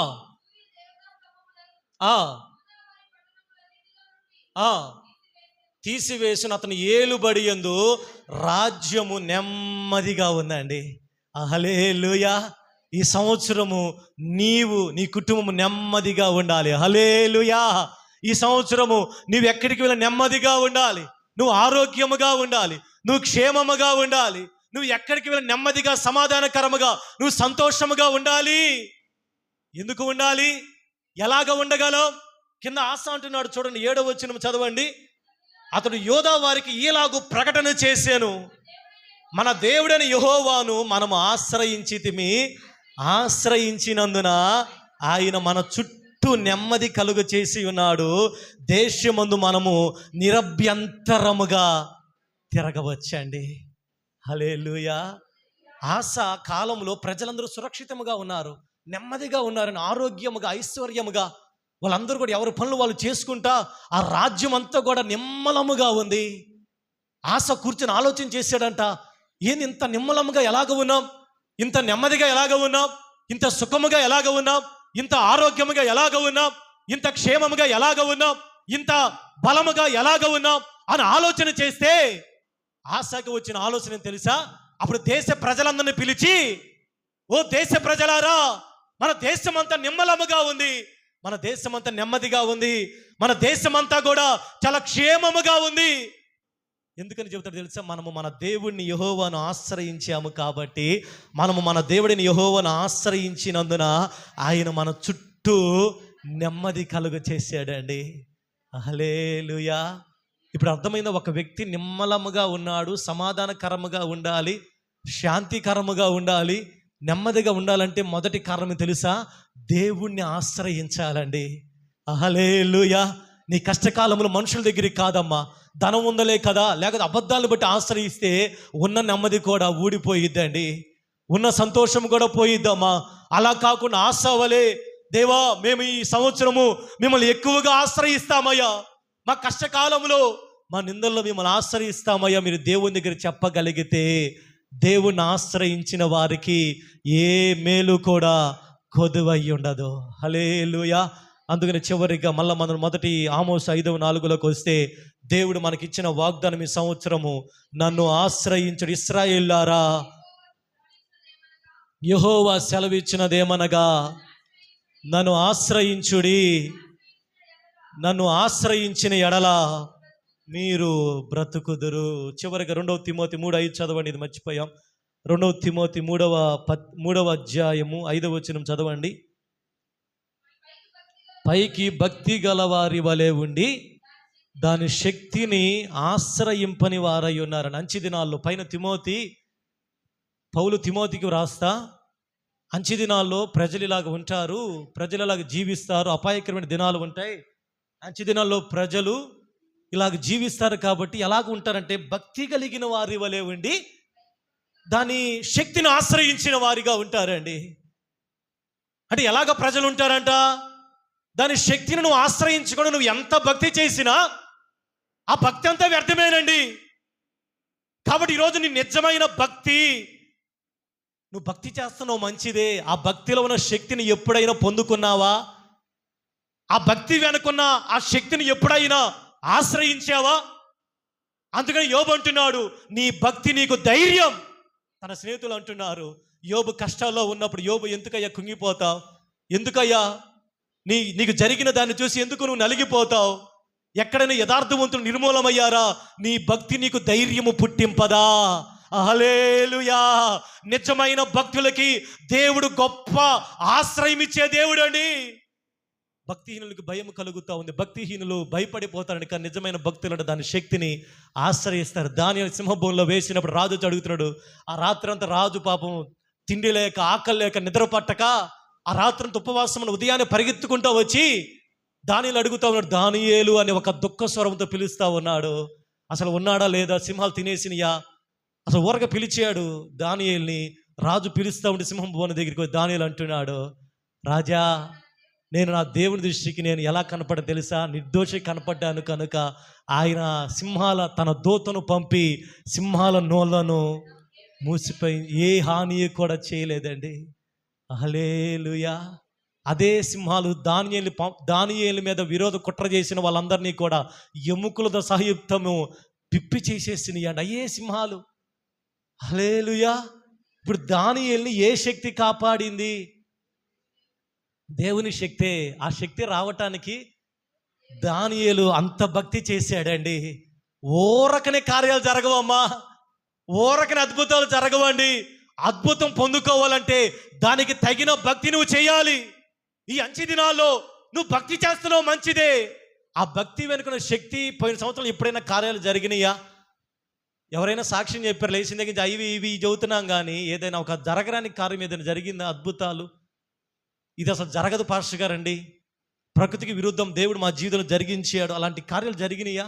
ఆ ఆ తీసివేసిన అతని ఏలుబడి యందు రాజ్యము నెమ్మదిగా ఉందండి. హల్లెలూయా. ఈ సంవత్సరము నీవు నీ కుటుంబము నెమ్మదిగా ఉండాలి. హల్లెలూయా. ఈ సంవత్సరము నీవు ఎక్కడికి వెళ్ళి నెమ్మదిగా ఉండాలి, నువ్వు ఆరోగ్యముగా ఉండాలి, నువ్వు క్షేమముగా ఉండాలి, నువ్వు ఎక్కడికి వెళ్ళి నెమ్మదిగా సమాధానకరముగా నువ్వు సంతోషముగా ఉండాలి. ఎందుకు ఉండాలి? ఎలాగ ఉండగలం? కింద ఆశ అంటున్నాడు చూడండి, 7వ వచనం చదవండి. అతడు యోధా వారికి ఈలాగు ప్రకటన చేశాను, మన దేవుడని యెహోవాను మనము ఆశ్రయించినందున ఆయన మన చుట్టూ నెమ్మది కలుగ చేసి ఉన్నాడు. దేశమందు మనము నిరభ్యంతరముగా తిరగవచ్చండి. హల్లెలూయా. ఆశ కాలంలో ప్రజలందరూ సురక్షితముగా ఉన్నారు, నెమ్మదిగా ఉన్నారని, ఆరోగ్యముగా, ఐశ్వర్యముగా వాళ్ళందరూ కూడా ఎవరి పనులు వాళ్ళు చేసుకుంటా ఆ రాజ్యం అంతా కూడా నిమ్మలముగా ఉంది. ఆశ కూర్చొని ఆలోచన చేశాడంట, ఏంది ఇంత నిమ్మలముగా ఎలాగ ఉన్నాం, ఇంత నెమ్మదిగా ఎలాగ ఉన్నాం, ఇంత సుఖముగా ఎలాగ ఉన్నాం, ఇంత ఆరోగ్యముగా ఎలాగ ఉన్నాం, ఇంత క్షేమముగా ఎలాగ ఉన్నాం, ఇంత బలముగా ఎలాగ ఉన్నాం అని ఆలోచన చేస్తే ఆశకు వచ్చిన ఆలోచన తెలుసా? అప్పుడు దేశ ప్రజలందరినీ పిలిచి, ఓ దేశ ప్రజలారా, మన దేశమంతా నిమ్మలముగా ఉంది, మన దేశమంతా నెమ్మదిగా ఉంది, మన దేశమంతా కూడా చాలా క్షేమముగా ఉంది. ఎందుకని చెబుతాడు తెలుసా? మనము మన దేవుడిని యెహోవాను ఆశ్రయించాము కాబట్టి, మనము మన దేవుడిని యెహోవాను ఆశ్రయించినందున ఆయన మన చుట్టూ నెమ్మది కలుగ చేశాడండి. హల్లెలూయా. ఇప్పుడు అర్థమైందా? ఒక వ్యక్తి నిమ్మలముగా ఉన్నాడు, సమాధానకరముగా ఉండాలి, శాంతికరముగా ఉండాలి, నెమ్మదిగా ఉండాలంటే మొదటి కారణం తెలుసా? దేవుణ్ణి ఆశ్రయించాలండి. హల్లెలూయా. నీ కష్టకాలంలో మనుషుల దగ్గరికి కాదమ్మా, ధనం ఉందలే కదా, లేకపోతే అబద్ధాలను బట్టి ఆశ్రయిస్తే ఉన్న నెమ్మది కూడా ఊడిపోయిద్దండి, ఉన్న సంతోషం కూడా పోయిద్దమ్మా. అలా కాకుండా ఆశ వలె, దేవా మేము ఈ సంవత్సరము మిమ్మల్ని ఎక్కువగా ఆశ్రయిస్తామయ్యా, మా కష్టకాలంలో మా నిందల్లో మిమ్మల్ని ఆశ్రయిస్తామయ్యా, మీరు దేవుని దగ్గర చెప్పగలిగితే దేవుణ్ణి ఆశ్రయించిన వారికి ఏ మేలు కూడా కొదువై ఉండదు. హల్లెలూయా. అందుకని చివరిగా మళ్ళీ మనం మొదటి ఆమోస్ 5:4 వస్తే, దేవుడు మనకిచ్చిన వాగ్దానం ఈ సంవత్సరము, నన్ను ఆశ్రయించుడు ఇశ్రాయేలులారా, యెహోవా సెలవిచ్చినదేమనగా, నన్ను ఆశ్రయించుడి, నన్ను ఆశ్రయించిన ఎడల మీరు బ్రతుకుదురు. చివరిగా 2వ తిమోతి 3:5 చదవండి, ఇది మర్చిపోయాం. 2వ తిమోతి 3వ అధ్యాయము 5వ వచనం చదవండి. పైకి భక్తి గలవారి వలె ఉండి దాని శక్తిని ఆశ్రయింపని వారై ఉన్నారని. అంచె దినాల్లో పైన పౌలు తిమోతికి వ్రాస్తా, అంచె దినాల్లో ప్రజలు ఇలాగ ఉంటారు, ప్రజలు ఇలాగ జీవిస్తారు, అపాయకరమైన దినాలు ఉంటాయి, అంచె దినాల్లో ప్రజలు ఇలాగ జీవిస్తారు కాబట్టి ఎలాగ ఉంటారంటే భక్తి కలిగిన వారి వలె ఉండి దాని శక్తిని ఆశ్రయించిన వారిగా ఉంటారండి. అంటే ఎలాగ ప్రజలు ఉంటారంట? దాని శక్తిని నువ్వు ఆశ్రయించుకొని నువ్వు ఎంత భక్తి చేసినా ఆ భక్తి అంతా వ్యర్థమేనండి. కాబట్టి ఈరోజు నీ నిజమైన భక్తి, నువ్వు భక్తి చేస్తున్నావు మంచిదే, ఆ భక్తిలో ఉన్న శక్తిని ఎప్పుడైనా పొందుకున్నావా? ఆ భక్తి వెనుకున్న ఆ శక్తిని ఎప్పుడైనా ఆశ్రయించావా? అందుకని యోబు అంటున్నాడు, నీ భక్తి నీకు ధైర్యం. తన స్నేహితులు అంటున్నారు, యోబు కష్టాల్లో ఉన్నప్పుడు, యోబు ఎందుకయ్యా కుంగిపోతావు, ఎందుకయ్యా నీకు జరిగిన దాన్ని చూసి ఎందుకు నువ్వు నలిగిపోతావు, ఎక్కడైనా యథార్థవంతులు నిర్మూలమయ్యారా? నీ భక్తి నీకు ధైర్యము పుట్టింపదా? హల్లెలూయా. నిజమైన భక్తులకి దేవుడు గొప్ప ఆశ్రయం ఇచ్చే దేవుడు అండి. భక్తిహీనులకు భయం కలుగుతూ ఉంది, భక్తిహీనులు భయపడిపోతారని, కానీ నిజమైన భక్తులు దాని శక్తిని ఆశ్రయిస్తారు. దానియేలు సింహభూమిలో వేసినప్పుడు రాజు అడుగుతున్నాడు, ఆ రాత్రంతా రాజు పాపం తిండి లేక, ఆకలి లేక, నిద్ర పట్టక ఆ రాత్రంతా ఉపవాసం ఉదయాన్నే పరిగెత్తుకుంటూ వచ్చి దానియేలు అడుగుతా ఉన్నాడు. దానియేలు అని ఒక దుఃఖ స్వరంతో పిలుస్తూ ఉన్నాడు. అసలు ఉన్నాడా లేదా, సింహాలు తినేసినయా, అసలు ఊరక పిలిచాడు దానియేలుని. రాజు పిలుస్తూ ఉంటే సింహభూమి దగ్గరికి వచ్చి దానియేలు అంటున్నాడు, రాజా, నేను నా దేవుని దృష్టికి నేను ఎలా కనపడ్డా తెలుసా? నిర్దోషి కనపడ్డాను కనుక ఆయన తన దూతను పంపి సింహాల నోళ్లను మూసిపోయి ఏ హాని కూడా చేయలేదండి. హల్లెలూయా. అదే సింహాలు దానియేలు మీద విరోధ కుట్ర చేసిన వాళ్ళందరినీ కూడా ఎముకలతో సహయుక్తము పిప్పి చేసేసినాయి అండి అయ్యే సింహాలు. హల్లెలూయా. ఇప్పుడు దానియేలుని ఏ శక్తి కాపాడింది? దేవుని శక్తే. ఆ శక్తి రావటానికి దానియేలు అంత భక్తి చేశాడండి. ఓరకనే కార్యాలు జరగవమ్మా, ఓరకనే అద్భుతాలు జరగవండి. అద్భుతం పొందుకోవాలంటే దానికి తగిన భక్తి నువ్వు చేయాలి. ఈ అంచె దినాల్లో నువ్వు భక్తి చేస్తున్నావు, మంచిదే. ఆ భక్తి వెనుకున్న శక్తి పోయిన సంవత్సరం ఎప్పుడైనా కార్యాలు జరిగినాయా? ఎవరైనా సాక్ష్యం చెప్పారు లేచిన దగ్గర నుంచి అవి ఇవి చదువుతున్నాం, కానీ ఏదైనా ఒక జరగరాని కార్యం ఏదైనా జరిగిందా? అద్భుతాలు ఇది అసలు జరగదు పాస్టర్ గారండి, ప్రకృతికి విరుద్ధం దేవుడు మా జీవితంలో జరిగించాడు, అలాంటి కార్యాలు జరిగినాయా?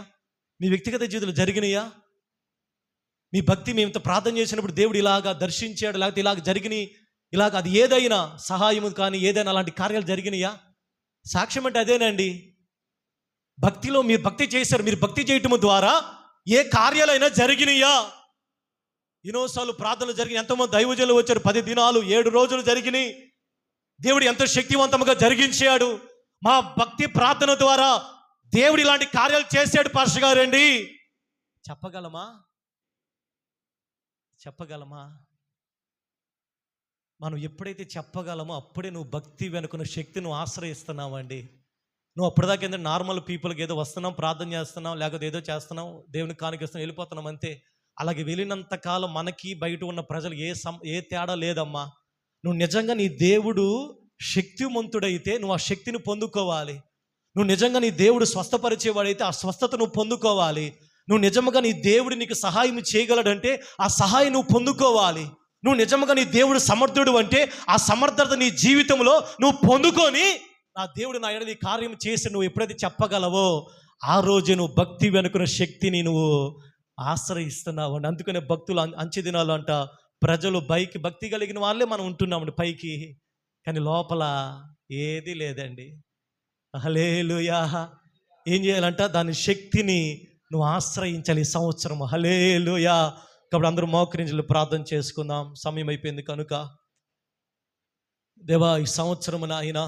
మీ వ్యక్తిగత జీవితంలో జరిగినాయా? మీ భక్తి మేము ఇంత ప్రార్థన చేసినప్పుడు దేవుడు ఇలాగా దర్శించాడు, లేకపోతే ఇలాగ జరిగినాయి, ఇలాగ అది ఏదైనా సహాయము కానీ ఏదైనా అలాంటి కార్యాలు జరిగినాయా? సాక్ష్యం అంటే అదేనండి. భక్తిలో మీరు భక్తి చేశారు, మీరు భక్తి చేయటం ద్వారా ఏ కార్యాలైనా జరిగినాయా? ఎన్నోసార్లు ప్రార్థనలు జరిగినాయి, ఎంతోమంది దైవజనులు వచ్చారు, 10 దినాలు 7 రోజులు జరిగినాయి. దేవుడు ఎంతో శక్తివంతంగా జరిగించాడు. మా భక్తి ప్రార్థన ద్వారా దేవుడు ఇలాంటి కార్యాలు చేశాడు పాస్టర్ గారండి. చెప్పగలమా? మనం ఎప్పుడైతే చెప్పగలమో అప్పుడే నువ్వు భక్తి వెనుకున్న శక్తి నువ్వు ఆశ్రయిస్తున్నావండి. నువ్వు అప్పటిదాకా ఏంటంటే నార్మల్ పీపుల్కి ఏదో వస్తున్నాం, ప్రార్థన చేస్తున్నాం, లేకపోతే ఏదో చేస్తున్నాం, దేవునికి కానుకిస్తున్నాం, వెళ్ళిపోతున్నాం అంతే. అలాగే వెళ్ళినంత కాలం మనకి బయట ఉన్న ప్రజలు ఏ తేడా లేదమ్మా. నువ్వు నిజంగా నీ దేవుడు శక్తిమంతుడైతే నువ్వు ఆ శక్తిని పొందుకోవాలి. నువ్వు నిజంగా నీ దేవుడు స్వస్థపరిచేవాడైతే ఆ స్వస్థత నువ్వు పొందుకోవాలి. నువ్వు నిజంగా నీ దేవుడు నీకు సహాయం చేయగలడంటే ఆ సహాయం నువ్వు పొందుకోవాలి. నువ్వు నిజంగా నీ దేవుడు సమర్థుడు అంటే ఆ సమర్థత నీ జీవితంలో నువ్వు పొందుకొని, నా దేవుడు నా ఎడల ఈ కార్యం చేసి నువ్వు ఎప్పుడైతే చెప్పగలవో ఆ రోజే నువ్వు భక్తి వెనుకున్న శక్తిని నువ్వు ఆశ్రయిస్తున్నావు అండి. అందుకనే భక్తులు అంచె దినాలు అంట, ప్రజలు భక్తి కలిగిన వాళ్ళే మనం ఉంటున్నామండి పైకి, కానీ లోపల ఏది లేదండి. హల్లెలూయా. ఏం చేయాలంట? దాని శక్తిని నువ్వు ఆశ్రయించాలి ఈ సంవత్సరం. హల్లెలూయా. కాబట్టి అందరూ మోకరించి ప్రార్థన చేసుకుందాం, సమయం అయిపోయింది కనుక. దేవా, ఈ సంవత్సరం నాయన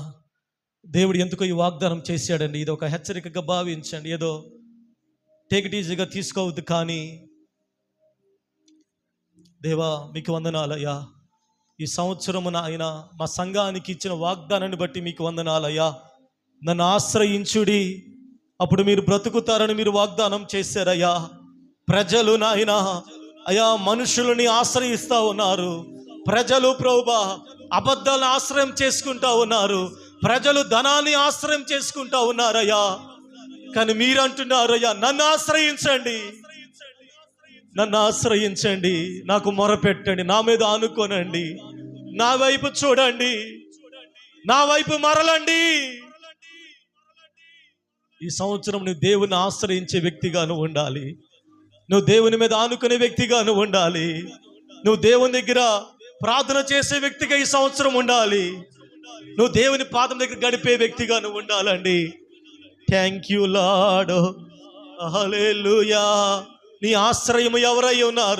దేవుడు ఎందుకో ఈ వాగ్దానం చేశాడండి. ఇది ఒక హెచ్చరికగా భావించండి, ఏదో టేక్ ఇట్ ఈజీగా తీసుకోవద్దు. కానీ దేవా మీకు వందనాలయ్యా. ఈ సంవత్సరమున ఆయన మా సంఘానికి ఇచ్చిన వాగ్దానాన్ని బట్టి మీకు వందనాలయ్యా. నన్ను ఆశ్రయించుడి, అప్పుడు మీరు బ్రతుకుతారని మీరు వాగ్దానం చేశారయ్యా. ప్రజలు నాయన అయ్యా మనుషులని ఆశ్రయిస్తూ ఉన్నారు. ప్రజలు ప్రభువా అబద్ధాలను ఆశ్రయం చేసుకుంటా ఉన్నారు. ప్రజలు ధనాన్ని ఆశ్రయం చేసుకుంటా ఉన్నారయ్యా. కానీ మీరు అంటున్నారయ్యా, నన్ను ఆశ్రయించండి, నన్ను ఆశ్రయించండి, నాకు మొరపెట్టండి, నా మీద ఆనుకోనండి, నా వైపు చూడండి, నా వైపు మరలండి. ఈ సంవత్సరం నువ్వు దేవుని ఆశ్రయించే వ్యక్తిగా నువ్వు ఉండాలి. నువ్వు దేవుని మీద ఆనుకునే వ్యక్తిగా నువ్వు ఉండాలి. నువ్వు దేవుని దగ్గర ప్రార్థన చేసే వ్యక్తిగా ఈ సంవత్సరం ఉండాలి. నువ్వు దేవుని పాదం దగ్గర గడిపే వ్యక్తిగా నువ్వు ఉండాలండి. Thank you Lord. హల్లెలూయా. నీ ఆశ్రయము ఎవరై ఉన్నారు?